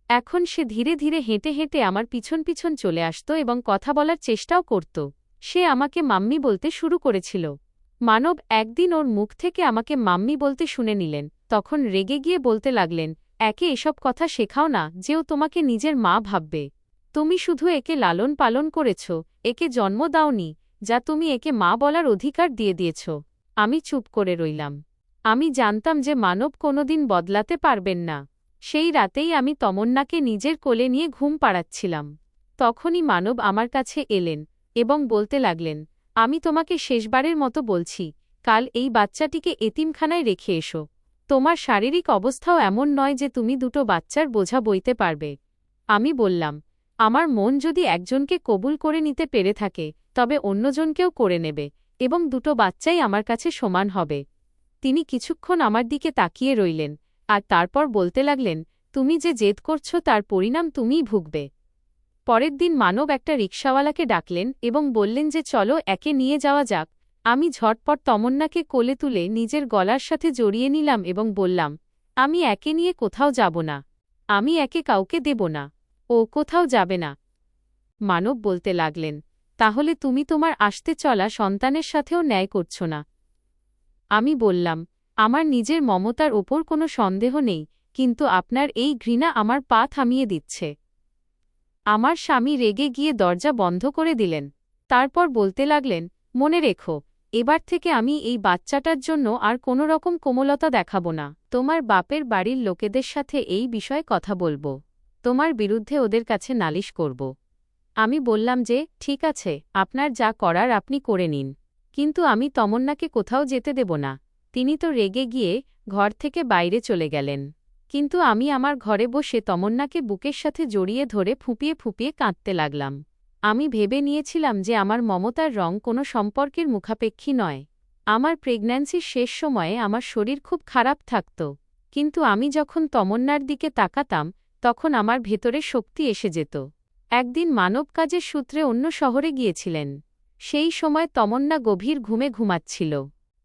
এখন সে ধীরে ধীরে হেঁটে হেঁটে আমার পিছন পিছন চলে আসত এবং কথা বলার চেষ্টাও করত। সে আমাকে মাম্মি বলতে শুরু করেছিল। মানব একদিন ওর মুখ থেকে আমাকে মাম্মি বলতে শুনে নিলেন, তখন রেগে গিয়ে বলতে লাগলেন, একে এসব কথা শেখাও না যে ও তোমাকে নিজের মা ভাববে। তুমি শুধু একে লালন পালন করেছ, একে জন্ম দাওনি, যা তুমি একে মা বলার অধিকার দিয়ে দিয়েছ। আমি চুপ করে রইলাম। আমি জানতাম যে মানব কোনোদিন বদলাতে পারবেন না। সেই রাতেই আমি তমন্নাকে নিজের কোলে নিয়ে ঘুম পাড়াচ্ছিলাম। তখনই মানব আমার কাছে এলেন এবং বলতে লাগলেন, আমি তোমাকে শেষবারের মতো বলছি, কাল এই বাচ্চাটিকে এতিমখানায় রেখে এসো। তোমার শারীরিক অবস্থাও এমন নয় যে তুমি দুটো বাচ্চার বোঝা বইতে পারবে। আমি বললাম, আমার মন যদি একজনকে কবুল করে নিতে পেরে থাকে, তবে অন্যজনকেও করে নেবে, এবং দুটো বাচ্চাই আমার কাছে সমান হবে। তিনি কিছুক্ষণ আমার দিকে তাকিয়ে রইলেন, আর তারপর বলতে লাগলেন, তুমি যে জেদ করছ তার পরিণাম তুমিই ভুগবে। পরের দিন মানব একটা রিকশাওয়ালাকে ডাকলেন এবং বললেন যে চলো একে নিয়ে যাওয়া যাক। আমি ঝটপট তমন্নাকে কোলে তুলে নিজের গলার সাথে জড়িয়ে নিলাম এবং বললাম, আমি একে নিয়ে কোথাও যাব না। আমি একে কাউকে দেব না। ও কোথাও যাবে না। মানব বলতে লাগলেন, তাহলে তুমি তোমার আসতে চলা সন্তানের সাথেও ন্যায় করছ না। আমি বললাম, আমার নিজের মমতার ওপর কোনো সন্দেহ নেই, কিন্তু আপনার এই ঘৃণা আমার পা থামিয়ে দিচ্ছে। আমার স্বামী রেগে গিয়ে দরজা বন্ধ করে দিলেন। তারপর বলতে লাগলেন, মনে রেখো, এবার থেকে আমি এই বাচ্চাটার জন্য আর কোনো রকম কোমলতা দেখাব না। তোমার বাপের বাড়ির লোকেদের সাথে এই বিষয়ে কথা বলবো। তোমার বিরুদ্ধে ওদের কাছে নালিশ করব। আমি বললাম যে, ঠিক আছে, আপনার যা করার আপনি করে নিন, কিন্তু আমি তমন্নাকে কোথাও যেতে দেব না। তিনি তো রেগে গিয়ে ঘর থেকে বাইরে চলে গেলেন। কিন্তু আমি আমার ঘরে বসে তমন্নাকে বুকের সাথে জড়িয়ে ধরে ফুঁপিয়ে ফুঁপিয়ে কাঁদতে লাগলাম। আমি ভেবে নিয়েছিলাম যে আমার মমতার রং কোনো সম্পর্কের মুখাপেক্ষী নয়। আমার প্রেগন্যান্সির শেষ সময়ে আমার শরীর খুব খারাপ থাকত, কিন্তু আমি যখন তমন্নার দিকে তাকাতাম তখন আমার ভেতরে শক্তি এসে যেত। একদিন মানব কাজের সূত্রে অন্য শহরে গিয়েছিলেন। সেই সময় তমন্না গভীর ঘুমে ঘুমাচ্ছিল।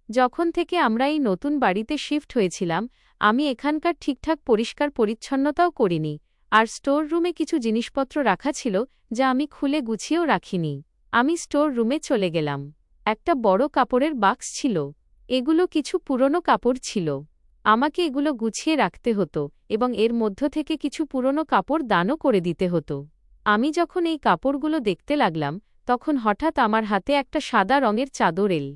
যখন থেকে আমরা এই নতুন বাড়িতে শিফট হয়েছিলাম, আমি এখানকার ঠিকঠাক পরিষ্কার পরিচ্ছন্নতাও করিনি, আর স্টোর রুমে কিছু জিনিসপত্র রাখা ছিল যা আমি খুলে গুছিয়েও রাখিনি। আমি স্টোর রুমে চলে গেলাম। একটা বড় কাপড়ের বাক্স ছিল। এগুলো কিছু পুরনো কাপড় ছিল। আমাকে এগুলো গুছিয়ে রাখতে হতো এবং এর মধ্য থেকে কিছু পুরনো কাপড় দানও করে দিতে হতো। আমি যখন এই কাপড়গুলো দেখতে লাগলাম তখন হঠাৎ আমার হাতে একটা সাদা রঙের চাদর এল।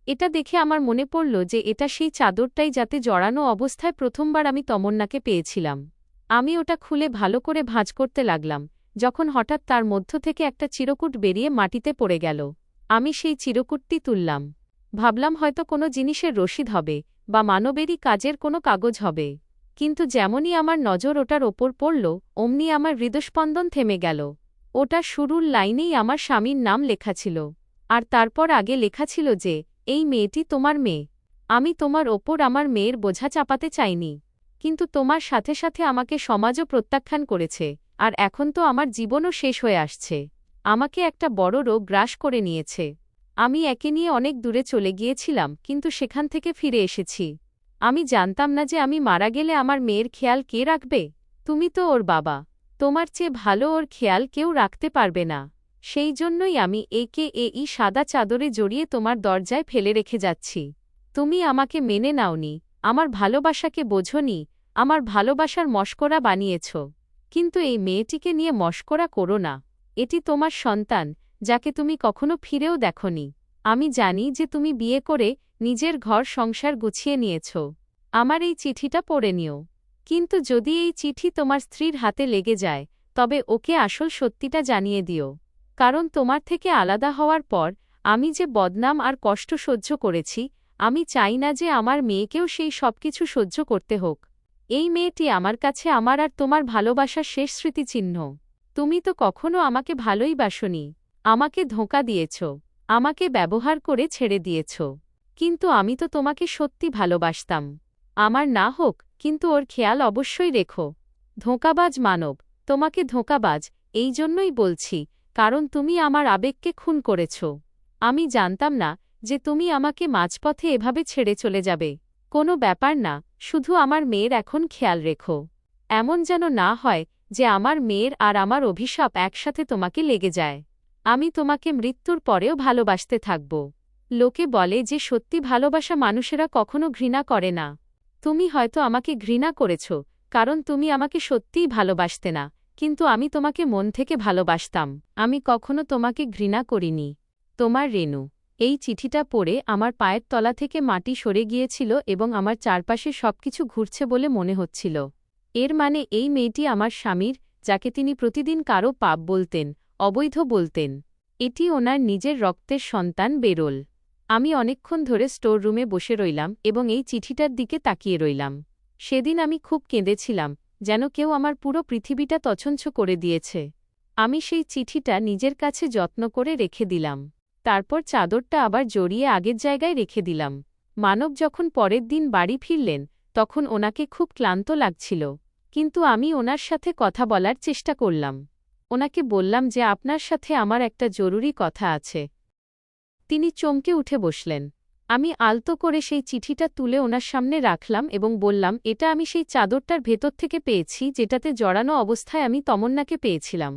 এটা দেখে আমার মনে পড়ল যে এটা সেই চাদরটাই যাতে জড়ানো অবস্থায় প্রথমবার আমি তমন্নাকে পেয়েছিলাম। আমি ওটা খুলে ভালো করে ভাঁজ করতে লাগলাম, যখন হঠাৎ তার মধ্য থেকে একটা চিরকুট বেরিয়ে মাটিতে পড়ে গেল। আমি সেই চিরকুটটি তুললাম। ভাবলাম হয়তো কোনো জিনিসের রসিদ হবে বা মানবেরই কাজের কোনো কাগজ হবে। কিন্তু যেমনই আমার নজর ওটার ওপর পড়ল, অমনি আমার হৃদস্পন্দন থেমে গেল। ওটা শুরুর লাইনেই আমার স্বামীর নাম লেখা ছিল, আর তারপর আগে লেখা ছিল যে, এই মেয়েটি তোমার মেয়ে। আমি তোমার ওপর আমার মেয়ের বোঝা চাপাতে চাইনি, কিন্তু তোমার সাথে সাথে আমাকে সমাজও প্রত্যাখ্যান করেছে, আর এখন তো আমার জীবনও শেষ হয়ে আসছে। আমাকে একটা বড় রোগ গ্রাস করে নিয়েছে। আমি একে নিয়ে অনেক দূরে চলে গিয়েছিলাম, কিন্তু সেখান থেকে ফিরে এসেছি। আমি জানতাম না যে আমি মারা গেলে আমার মেয়ের খেয়াল কে রাখবে। তুমি তো ওর বাবা। তোমার চেয়ে ভালো ওর খেয়াল কেউ রাখতে পারবে না। সেই জন্যই আমি একে এই সাদা চাদরে জড়িয়ে তোমার দরজায় ফেলে রেখে যাচ্ছি। তুমি আমাকে মেনে নাওনি, আমার ভালোবাসাকে বোঝোনি, আমার ভালোবাসার মশকরা বানিয়েছ। কিন্তু এই মেয়েটিকে নিয়ে মশকরা করো না। এটি তোমার সন্তান, যাকে তুমি কখনো ফিরেও দেখনি। আমি জানি যে তুমি বিয়ে করে নিজের ঘর সংসার গুছিয়ে নিয়েছ। আমার এই চিঠিটা পড়ে নিও। কিন্তু যদি এই চিঠি তোমার স্ত্রীর হাতে লেগে যায়, তবে ওকে আসল সত্যিটা জানিয়ে দিও। কারণ তোমার থেকে আলাদা হওয়ার পর আমি যে বদনাম আর কষ্ট সহ্য করেছি, আমি চাই না যে আমার মেয়েকেও সেই সবকিছু সহ্য করতে হোক। এই মেয়েটি আমার কাছে আমার আর তোমার ভালোবাসার শেষ স্মৃতিচিহ্ন। তুমি তো কখনো আমাকে ভালোই বাসনি। আমাকে ধোঁকা দিয়েছ, আমাকে ব্যবহার করে ছেড়ে দিয়েছ। কিন্তু আমি তো তোমাকে সত্যি ভালোবাসতাম। আমার না হোক, কিন্তু ওর খেয়াল অবশ্যই রেখো। ধোঁকাবাজ মানব, তোমাকে ধোঁকাবাজ এই জন্যই বলছি, কারণ তুমি আমার আবেগকে খুন করেছ। আমি জানতাম না যে তুমি আমাকে মাঝপথে এভাবে ছেড়ে চলে যাবে। কোনো ব্যাপার না, শুধু আমার মেয়ের এখন খেয়াল রেখো। এমন যেন না হয় যে আমার মেয়ের আর আমার অভিশাপ একসাথে তোমাকে লেগে যায়। আমি তোমাকে মৃত্যুর পরেও ভালোবাসতে থাকব। লোকে বলে যে সত্যি ভালোবাসা মানুষেরা কখনো ঘৃণা করে না। তুমি হয়তো আমাকে ঘৃণা করেছ, কারণ তুমি আমাকে সত্যিই ভালোবাসতে না, কিন্তু আমি তোমাকে মন থেকে ভালোবাসতাম। আমি কখনো তোমাকে ঘৃণা করিনি। তোমার রেনু। এই চিঠিটা পড়ে আমার পায়ের তলা থেকে মাটি সরে গিয়েছিল এবং আমার চারপাশে সবকিছু ঘুরছে বলে মনে হচ্ছিল। এর মানে এই মেয়েটি আমার স্বামীর, যাকে তিনি প্রতিদিন কারো পাপ বলতেন, অবৈধ বলতেন। এটি ওনার নিজের রক্তের সন্তান বেরোল। আমি অনেকক্ষণ ধরে স্টোর রুমে বসে রইলাম এবং এই চিঠিটার দিকে তাকিয়ে রইলাম। সেদিন আমি খুব কেঁদেছিলাম, যেন কেউ আমার পুরো পৃথিবীটা তছনছ করে দিয়েছে। আমি সেই চিঠিটা নিজের কাছে যত্ন করে রেখে দিলাম। তারপর চাদরটা আবার জড়িয়ে আগের জায়গায় রেখে দিলাম। মানব যখন পরের দিন বাড়ি ফিরলেন, তখন ওনাকে খুব ক্লান্ত লাগছিল, কিন্তু আমি ওনার সাথে কথা বলার চেষ্টা করলাম। ওনাকে বললাম যে আপনার সাথে আমার একটা জরুরি কথা আছে। তিনি চমকে উঠে বসলেন। আমি আলতো করে সেই চিঠিটা তুলে ওনার সামনে রাখলাম এবং বললাম, এটা আমি সেই চাদরটার ভেতর থেকে পেয়েছি যেটাতে জড়ানো অবস্থায় আমি তমন্নাকে পেয়েছিলাম।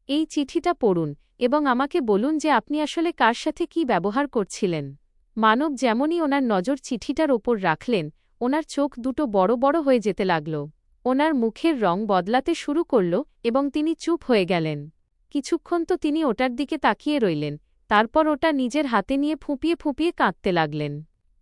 এই চিঠিটা পড়ুন এবং আমাকে বলুন যে আপনি আসলে কার সাথে কি ব্যবহার করছিলেন। মানব যেমনই ওনার নজর চিঠিটার ওপর রাখলেন, ওনার চোখ দুটো বড় বড় হয়ে যেতে লাগল। ওনার মুখের রং বদলাতে শুরু করল এবং তিনি চুপ হয়ে গেলেন। কিছুক্ষণ তো তিনি ওটার দিকে তাকিয়ে রইলেন, তারপর ওটা নিজের হাতে নিয়ে ফুঁপিয়ে ফুঁপিয়ে কাঁদতে লাগলেন।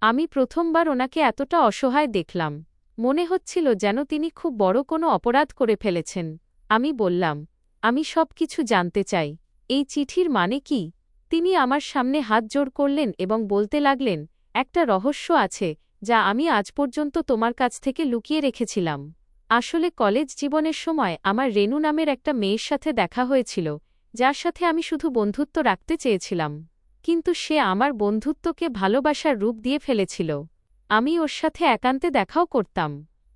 আমি প্রথমবার ওনাকে এতটা অসহায় দেখলাম। মনে হচ্ছিল যেন তিনি খুব বড় কোনো অপরাধ করে ফেলেছেন। আমি বললাম, আমি সব কিছু জানতে চাই। এই চিঠির মানে কি? তিনি আমার সামনে হাত জোড় করলেন এবং বলতে লাগলেন, একটা রহস্য আছে যা আমি আজ পর্যন্ত তোমার কাছ থেকে লুকিয়ে রেখেছিলাম। আসলে কলেজ জীবনের সময় আমার রেনু নামের একটা মেয়ের সাথে দেখা হয়েছিল, যার সাথে আমি শুধু বন্ধুত্ব রাখতে চেয়েছিলাম, কিন্তু সে আমার বন্ধুত্বকে ভালোবাসার রূপ দিয়ে ফেলেছিল। আমি ওর সাথে একান্তে দেখাও করতাম।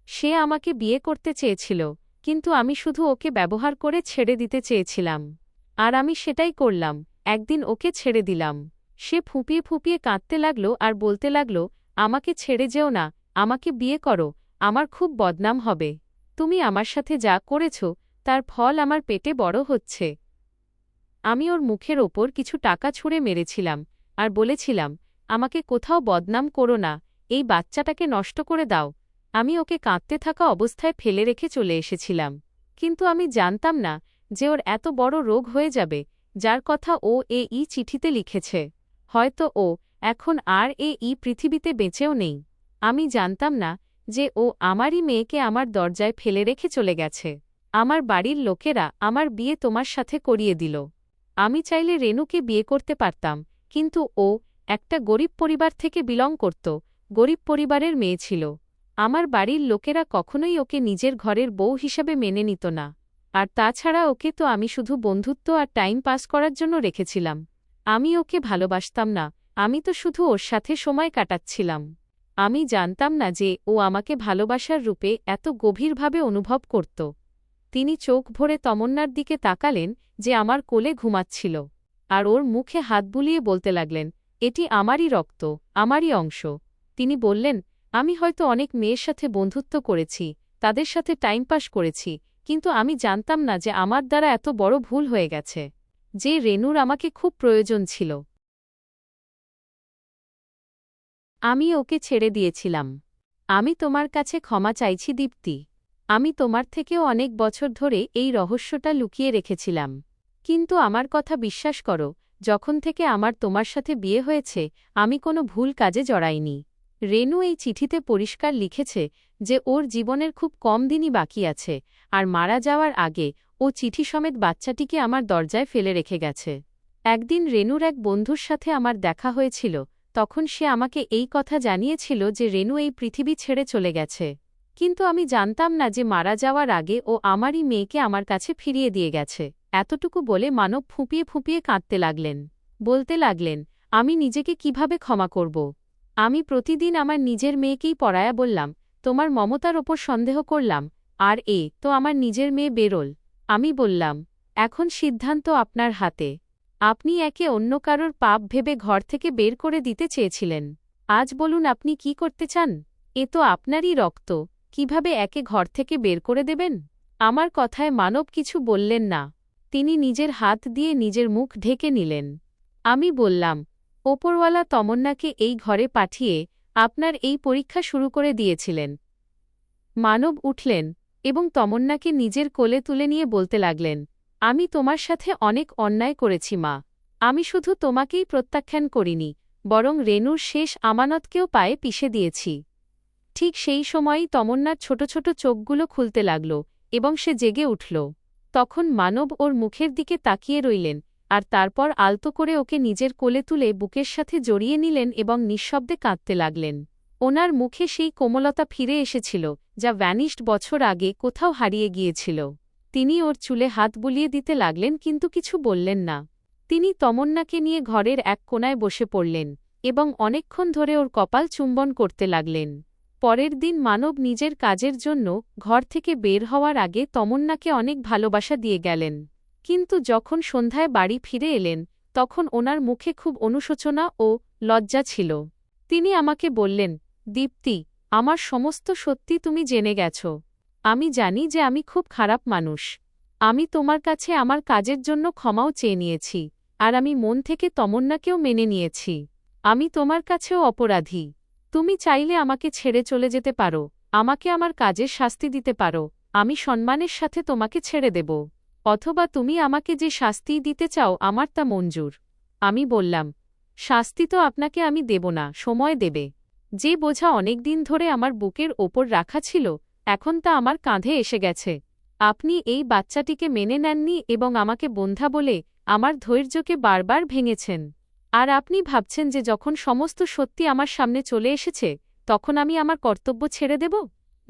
সে আমাকে বিয়ে করতে চেয়েছিল, কিন্তু আমি শুধু ওকে ব্যবহার করে ছেড়ে দিতে চেয়েছিলাম। আর আমি সেটাই করলাম। একদিন ওকে ছেড়ে দিলাম। সে ফুঁপিয়ে ফুঁপিয়ে কাঁদতে লাগল আর বলতে লাগল, আমাকে ছেড়ে যেও না, আমাকে বিয়ে করো, আমার খুব বদনাম হবে। তুমি আমার সাথে যা করেছ তার ফল আমার পেটে বড় হচ্ছে। আমি ওর মুখের ওপর কিছু টাকা ছুঁড়ে মেরেছিলাম আর বলেছিলাম, আমাকে কোথাও বদনাম করো না, এই বাচ্চাটাকে নষ্ট করে দাও। আমি ওকে কাঁদতে থাকা অবস্থায় ফেলে রেখে চলে এসেছিলাম। কিন্তু আমি জানতাম না যে ওর এত বড় রোগ হয়ে যাবে, যার কথা ও এই চিঠিতে লিখেছে। হয়তো ও এখন আর এই পৃথিবীতে বেঁচেও নেই। আমি জানতাম না যে ও আমারই মেয়েকে আমার দরজায় ফেলে রেখে চলে গেছে। আমার বাড়ির লোকেরা আমার বিয়ে তোমার সাথে করিয়ে দিল। আমি চাইলে রেনুকে বিয়ে করতে পারতাম, কিন্তু ও একটা গরিব পরিবার থেকে বিলং করত, গরিব পরিবারের মেয়ে ছিল। আমার বাড়ির লোকেরা কখনোই ওকে নিজের ঘরের বউ হিসাবে মেনে নিত না। আর তাছাড়া ওকে তো আমি শুধু বন্ধুত্ব আর টাইম পাস করার জন্য রেখেছিলাম। আমি ওকে ভালোবাসতাম না, আমি তো শুধু ওর সাথে সময় কাটাচ্ছিলাম। আমি জানতাম না যে ও আমাকে ভালোবাসার রূপে এত গভীরভাবে অনুভব করত। তিনি চোখ ভরে তমন্নার দিকে তাকালেন, যে আমার কোলে ঘুমাচ্ছিল, আর ওর মুখে হাত বুলিয়ে বলতে লাগলেন, এটি আমারই রক্ত, আমারই অংশ। তিনি বললেন, আমি হয়তো অনেক মেয়ের সাথে বন্ধুত্ব করেছি, তাদের সাথে টাইম পাস করেছি, কিন্তু আমি জানতাম না যে আমার দ্বারা এত বড় ভুল হয়ে গেছে, যে রেনুর আমাকে খুব প্রয়োজন ছিল। আমি ওকে ছেড়ে দিয়েছিলাম। আমি তোমার কাছে ক্ষমা চাইছি দীপ্তি। আমি তোমার থেকেও অনেক বছর ধরে এই রহস্যটা লুকিয়ে রেখেছিলাম। কিন্তু আমার কথা বিশ্বাস করো, যখন থেকে আমার তোমার সাথে বিয়ে হয়েছে, আমি কোনো ভুল কাজে জড়াইনি। রেনু এই চিঠিতে পরিষ্কার লিখেছে যে ওর জীবনের খুব কম দিনই বাকি আছে, আর মারা যাওয়ার আগে ও চিঠি সমেত বাচ্চাটিকে আমার দরজায় ফেলে রেখে গেছে। একদিন রেনুর এক বন্ধুর সাথে আমার দেখা হয়েছিল, তখন সে আমাকে এই কথা জানিয়েছিল যে রেনু এই পৃথিবী ছেড়ে চলে গেছে। কিন্তু আমি জানতাম না যে মারা যাওয়ার আগে ও আমারই মেয়েকে আমার কাছে ফিরিয়ে দিয়ে গেছে। এতটুকু বলে মানব ফুঁপিয়ে ফুঁপিয়ে কাঁদতে লাগলেন। বলতে লাগলেন, আমি নিজেকে কিভাবে ক্ষমা করব। আমি প্রতিদিন আমার নিজের মেয়েকেই পড়ায়া বললাম, তোমার মমতার ওপর সন্দেহ করলাম, আর তো আমার নিজের মেয়ে বেরোল। আমি বললাম, এখন সিদ্ধান্ত আপনার হাতে। আপনি একে অন্য কারোর পাপ ভেবে ঘর থেকে বের করে দিতে চেয়েছিলেন। আজ বলুন আপনি কি করতে চান? এ তো আপনারই রক্ত, কিভাবে একে ঘর থেকে বের করে দেবেন? আমার কথায় মানব কিছু বললেন না। তিনি নিজের হাত দিয়ে নিজের মুখ ঢেকে নিলেন। আমি বললাম, ওপরওয়ালা তমন্নাকে এই ঘরে পাঠিয়ে আপনার এই পরীক্ষা শুরু করে দিয়েছিলেন। মানব উঠলেন এবং তমন্নাকে নিজের কোলে তুলে নিয়ে বলতে লাগলেন, আমি তোমার সাথে অনেক অন্যায় করেছি মা। আমি শুধু তোমাকেই প্রত্যাখ্যান করিনি, বরং রেনুর শেষ আমানতকেও পায়ে পিষে দিয়েছি। ঠিক সেই সময়ই তমন্নার ছোট ছোট চোখগুলো খুলতে লাগল এবং সে জেগে উঠল। তখন মানব ওর মুখের দিকে তাকিয়ে রইলেন, আর তারপর আলতো করে ওকে নিজের কোলে তুলে বুকের সাথে জড়িয়ে নিলেন এবং নিঃশব্দে কাঁদতে লাগলেন। ওনার মুখে সেই কোমলতা ফিরে এসেছিল, যা ভ্যানিশড বছর আগে কোথাও হারিয়ে গিয়েছিল। তিনি ওর চুলে হাত বুলিয়ে দিতে লাগলেন, কিন্তু কিছু বললেন না। তিনি তমন্নাকে নিয়ে ঘরের এক কোণায় বসে পড়লেন এবং অনেকক্ষণ ধরে ওর কপাল চুম্বন করতে লাগলেন। পরের দিন মানব নিজের কাজের জন্য ঘর থেকে বের হওয়ার আগে তমন্নাকে অনেক ভালোবাসা দিয়ে গেলেন। কিন্তু যখন সন্ধ্যায় বাড়ি ফিরে এলেন, তখন ওনার মুখে খুব অনুশোচনা ও লজ্জা ছিল। তিনি আমাকে বললেন, দীপ্তি, আমার সমস্ত সত্যি তুমি জেনে গেছ। আমি জানি যে আমি খুব খারাপ মানুষ। আমি তোমার কাছে আমার কাজের জন্য ক্ষমাও চেয়ে নিয়েছি, আর আমি মন থেকে তমন্নাকেও মেনে নিয়েছি। আমি তোমার কাছেও অপরাধী। তুমি চাইলে আমাকে ছেড়ে চলে যেতে পারো, আমাকে আমার কাজের শাস্তি দিতে পারো, আমি সম্মানের সাথে তোমাকে ছেড়ে দেব। অথবা তুমি আমাকে যে শাস্তি দিতে চাও আমার তা মঞ্জুর। আমি বললাম, শাস্তি তো আপনাকে আমি দেব না, সময় দেবে। যে বোঝা অনেক দিন ধরে আমার বুকের ওপর রাখা ছিল, এখন তা আমার কাঁধে এসে গেছে। আপনি এই বাচ্চাটিকে মেনে নেননি এবং আমাকে বন্ধা বলে আমার ধৈর্যকে বারবার ভেঙেছেন। আর আপনি ভাবছেন যে যখন সমস্ত সত্যি আমার সামনে চলে এসেছে, তখন আমি আমার কর্তব্য ছেড়ে দেব?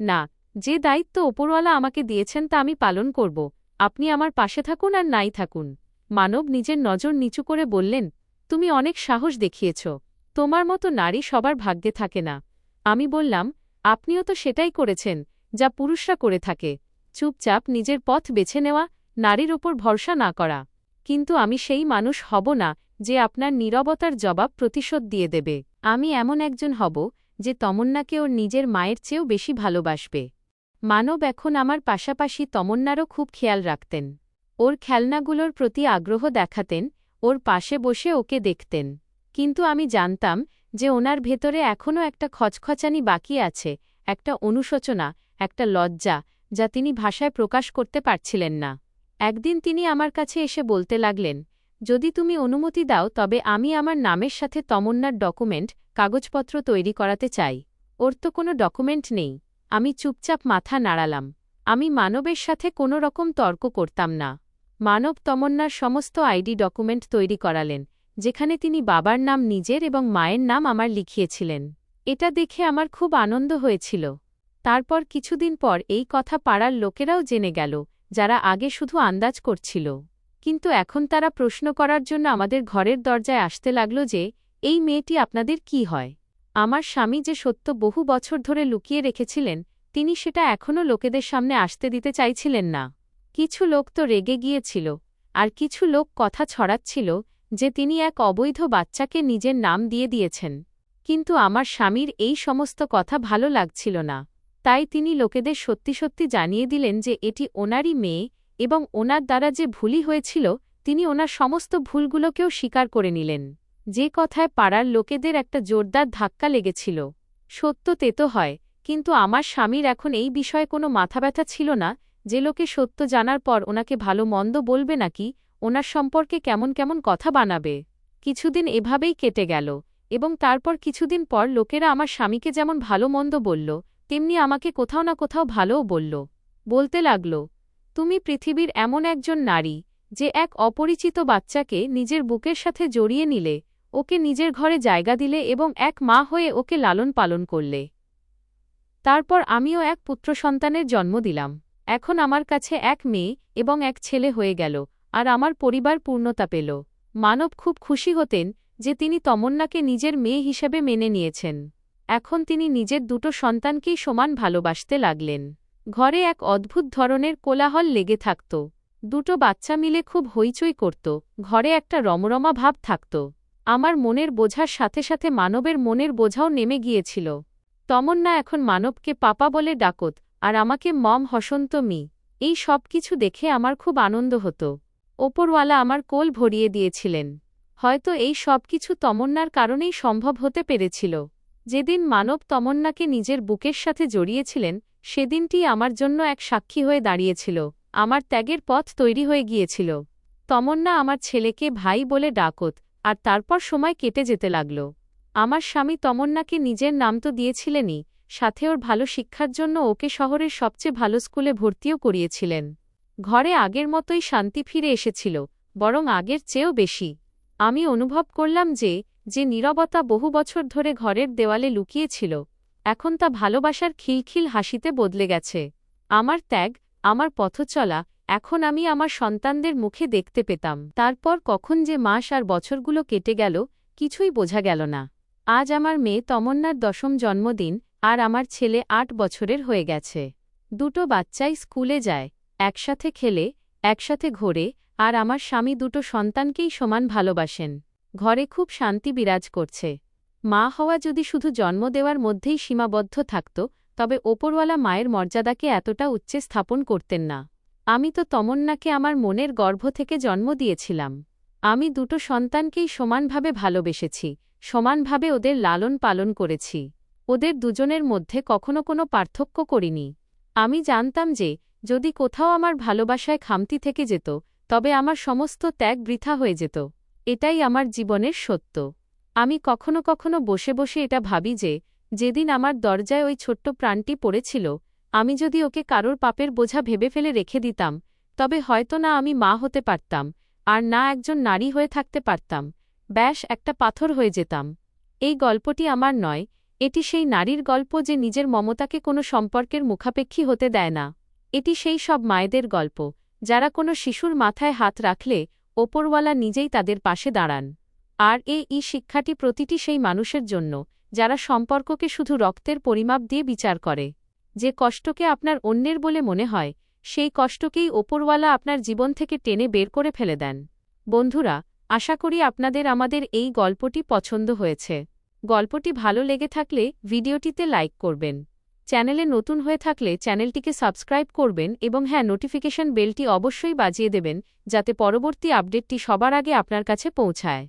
না, যে দায়িত্ব ওপরওয়ালা আমাকে দিয়েছেন তা আমি পালন করব। আপনি আমার পাশে থাকুন আর নাই থাকুন। মানব নিজের নজর নিচু করে বললেন, তুমি অনেক সাহস দেখিয়েছ। তোমার মতো নারী সবার ভাগ্যে থাকে না। আমি বললাম, আপনিও তো সেটাই করেছেন, যা পুরুষরা করে থাকে, চুপচাপ নিজের পথ বেছে নেওয়া, নারীর ওপর ভরসা না করা। কিন্তু আমি সেই মানুষ হব না যে আপনার নীরবতার জবাব প্রতিশোধ দিয়ে দেবে। আমি এমন একজন হব যে তমন্নাকে ওর নিজের মায়ের চেয়েও বেশি ভালোবাসবে। মানব এখন আমার পাশাপাশি তমন্নারও খুব খেয়াল রাখতেন। ওর খেলনাগুলোর প্রতি আগ্রহ দেখাতেন, ওর পাশে বসে ওকে দেখতেন। কিন্তু আমি জানতাম যে ওনার ভেতরে এখনও একটা খচখচানি বাকি আছে, একটা অনুশোচনা, একটা লজ্জা, যা তিনি ভাষায় প্রকাশ করতে পারছিলেন না। একদিন তিনি আমার কাছে এসে বলতে লাগলেন, যদি তুমি অনুমতি দাও তবে আমি আমার নামের সাথে তমন্নার ডকুমেন্ট, কাগজপত্র তৈরি করাতে চাই। ওর তো কোনো ডকুমেন্ট নেই। আমি চুপচাপ মাথা নাড়ালাম। আমি মানবের সাথে কোনো রকম তর্ক করতাম না। মানব তমন্নার সমস্ত আইডি ডকুমেন্ট তৈরি করালেন, যেখানে তিনি বাবার নাম নিজের এবং মায়ের নাম আমার লিখিয়েছিলেন। এটা দেখে আমার খুব আনন্দ হয়েছিল। তারপর কিছুদিন পর এই কথা পাড়ার লোকেরাও জেনে গেল, যারা আগে শুধু আন্দাজ করছিল। কিন্তু এখন তারা প্রশ্ন করার জন্য আমাদের ঘরের দরজায় আসতে লাগল যে, এই মেয়েটি আপনাদের কি হয়? আমার স্বামী যে সত্য বহু বছর ধরে লুকিয়ে রেখেছিলেন, তিনি সেটা এখনও লোকেদের সামনে আসতে দিতে চাইছিলেন না। কিছু লোক তো রেগে গিয়েছিল, আর কিছু লোক কথা ছড়াচ্ছিল যে তিনি এক অবৈধ বাচ্চাকে নিজের নাম দিয়ে দিয়েছেন। কিন্তু আমার স্বামীর এই সমস্ত কথা ভালো লাগছিল না। তাই তিনি লোকেদের সত্যি সত্যি জানিয়ে দিলেন যে এটি ওনারই মেয়ে, এবং ওনার দ্বারা যে ভুলই হয়েছিল তিনি ওনার সমস্ত ভুলগুলোকেও স্বীকার করে নিলেন। যে কথায় পাড়ার লোকেদের একটা জোরদার ধাক্কা লেগেছিল। সত্য তেতো হয়, কিন্তু আমার স্বামীর এখন এই বিষয়ে কোনো মাথাব্যথা ছিল না যে লোকে সত্য জানার পর ওনাকে ভালো মন্দ বলবে নাকি ওনার সম্পর্কে কেমন কেমন কথা বানাবে। কিছুদিন এভাবেই কেটে গেল, এবং তারপর কিছুদিন পর লোকেরা আমার স্বামীকে যেমন ভালো মন্দ বলল, তেমনি আমাকে কোথাও না কোথাও ভালোও বলল। বলতে লাগল, তুমি পৃথিবীর এমন একজন নারী যে এক অপরিচিত বাচ্চাকে নিজের বুকের সাথে জড়িয়ে নিলে, ওকে নিজের ঘরে জায়গা দিলে এবং এক মা হয়ে ওকে লালন পালন করলে। তারপর আমিও এক পুত্র সন্তানের জন্ম দিলাম। এখন আমার কাছে এক মেয়ে এবং এক ছেলে হয়ে গেল, আর আমার পরিবার পূর্ণতা পেল। মানব খুব খুশি হতেন যে তিনি তমন্নাকে নিজের মেয়ে হিসেবে মেনে নিয়েছেন। এখন তিনি নিজের দুটো সন্তানকেই সমান ভালোবাসতে লাগলেন। ঘরে এক অদ্ভুত ধরনের কোলাহল লেগে থাকত। দুটো বাচ্চা মিলে খুব হইচই করত, ঘরে একটা রমরমা ভাব থাকত। আমার মনের বোঝার সাথে সাথে মানবের মনের বোঝাও নেমে গিয়েছিল। তমন্না এখন মানবকে পাপা বলে ডাকত, আর আমাকে মম হসন্ত মি। এই সব কিছু দেখে আমার খুব আনন্দ হতো। ওপরওয়ালা আমার কোল ভরিয়ে দিয়েছিলেন। হয়তো এই সব কিছু তমন্নার কারণেই সম্ভব হতে পেরেছিল। যেদিন মানব তমন্নাকে নিজের বুকের সাথে জড়িয়েছিলেন, সেদিনটি আমার জন্য এক সাক্ষী হয়ে দাঁড়িয়েছিল। আমার ত্যাগের পথ তৈরি হয়ে গিয়েছিল। তমন্না আমার ছেলেকে ভাই বলে ডাকত, আর তারপর সময় কেটে যেতে লাগল। আমার স্বামী তমন্নাকে নিজের নাম তো দিয়েছিলেনই, সাথে ওর ভালো শিক্ষার জন্য ওকে শহরের সবচেয়ে ভালো স্কুলে ভর্তিও করিয়েছিলেন। ঘরে আগের মতোই শান্তি ফিরে এসেছিল, বরং আগের চেয়েও বেশি। আমি অনুভব করলাম যে নীরবতা বহু বছর ধরে ঘরের দেওয়ালে লুকিয়েছিল, এখন তা ভালোবাসার খিলখিল হাসিতে বদলে গেছে। আমার ত্যাগ, আমার পথচলা, এখন আমি আমার সন্তানদের মুখে দেখতে পেতাম। তারপর কখন যে মাস আর বছরগুলো কেটে গেল, কিছুই বোঝা গেল না। আজ আমার মেয়ে তমন্নার 10ম জন্মদিন, আর আমার ছেলে 8 বছরের হয়ে গেছে। দুটো বাচ্চাই স্কুলে যায়, একসাথে খেলে, একসাথে ঘোরে, আর আমার স্বামী দুটো সন্তানকেই সমান ভালোবাসেন। ঘরে খুব শান্তি বিরাজ করছে। মা হওয়া যদি শুধু জন্ম দেওয়ার মধ্যেই সীমাবদ্ধ থাকত, তবে ওপরওয়ালা মায়ের মর্যাদাকে এতটা উচ্চে স্থাপন করতেন না। আমি তো তমন্নাকে আমার মনের গর্ভ থেকে জন্ম দিয়েছিলাম। আমি দুটো সন্তানকেই সমানভাবে ভালোবেসেছি, সমানভাবে ওদের লালন পালন করেছি। ওদের দুজনের মধ্যে কখনো কোনো পার্থক্য করিনি। আমি জানতাম যে যদি কোথাও আমার ভালোবাসায় খামতি থেকে যেত, তবে আমার সমস্ত ত্যাগ বৃথা হয়ে যেত। এটাই আমার জীবনের সত্য। আমি কখনো কখনো বসে বসে এটা ভাবি যে যেদিন আমার দরজায় ওই ছোট্ট প্রাণটি পড়েছিল, আমি যদি ওকে কারোর পাপের বোঝা ভেবে ফেলে রেখে দিতাম, তবে হয়তো না আমি মা হতে পারতাম, আর না একজন নারী হয়ে থাকতে পারতাম, ব্যাস একটা পাথর হয়ে যেতাম। এই গল্পটি আমার নয়, এটি সেই নারীর গল্প যে নিজের মমতাকে কোনো সম্পর্কের মুখাপেক্ষী হতে দেয় না। এটি সেই সব মায়েদের গল্প, যারা কোনো শিশুর মাথায় হাত রাখলে ওপরওয়ালা নিজেই তাদের পাশে দাঁড়ান। আর এই শিক্ষাটি প্রতিটি সেই মানুষের জন্য যারা সম্পর্ককে শুধু রক্তের পরিমাপ দিয়ে বিচার করে। যে কষ্টকে আপনার অন্যের বলে মনে হয়, সেই কষ্টকেই ওপরওয়ালা আপনার জীবন থেকে টেনে বের করে ফেলে দেন। বন্ধুরা, আশা করি আপনাদের আমাদের এই গল্পটি পছন্দ হয়েছে। গল্পটি ভালো লেগে থাকলে ভিডিওটিতে লাইক করবেন। চ্যানেলে নতুন হয়ে থাকলে চ্যানেলটিকে সাবস্ক্রাইব করবেন এবং হ্যাঁ, নোটিফিকেশন বেলটি অবশ্যই বাজিয়ে দেবেন যাতে পরবর্তী আপডেটটি সবার আগে আপনার কাছে পৌঁছায়।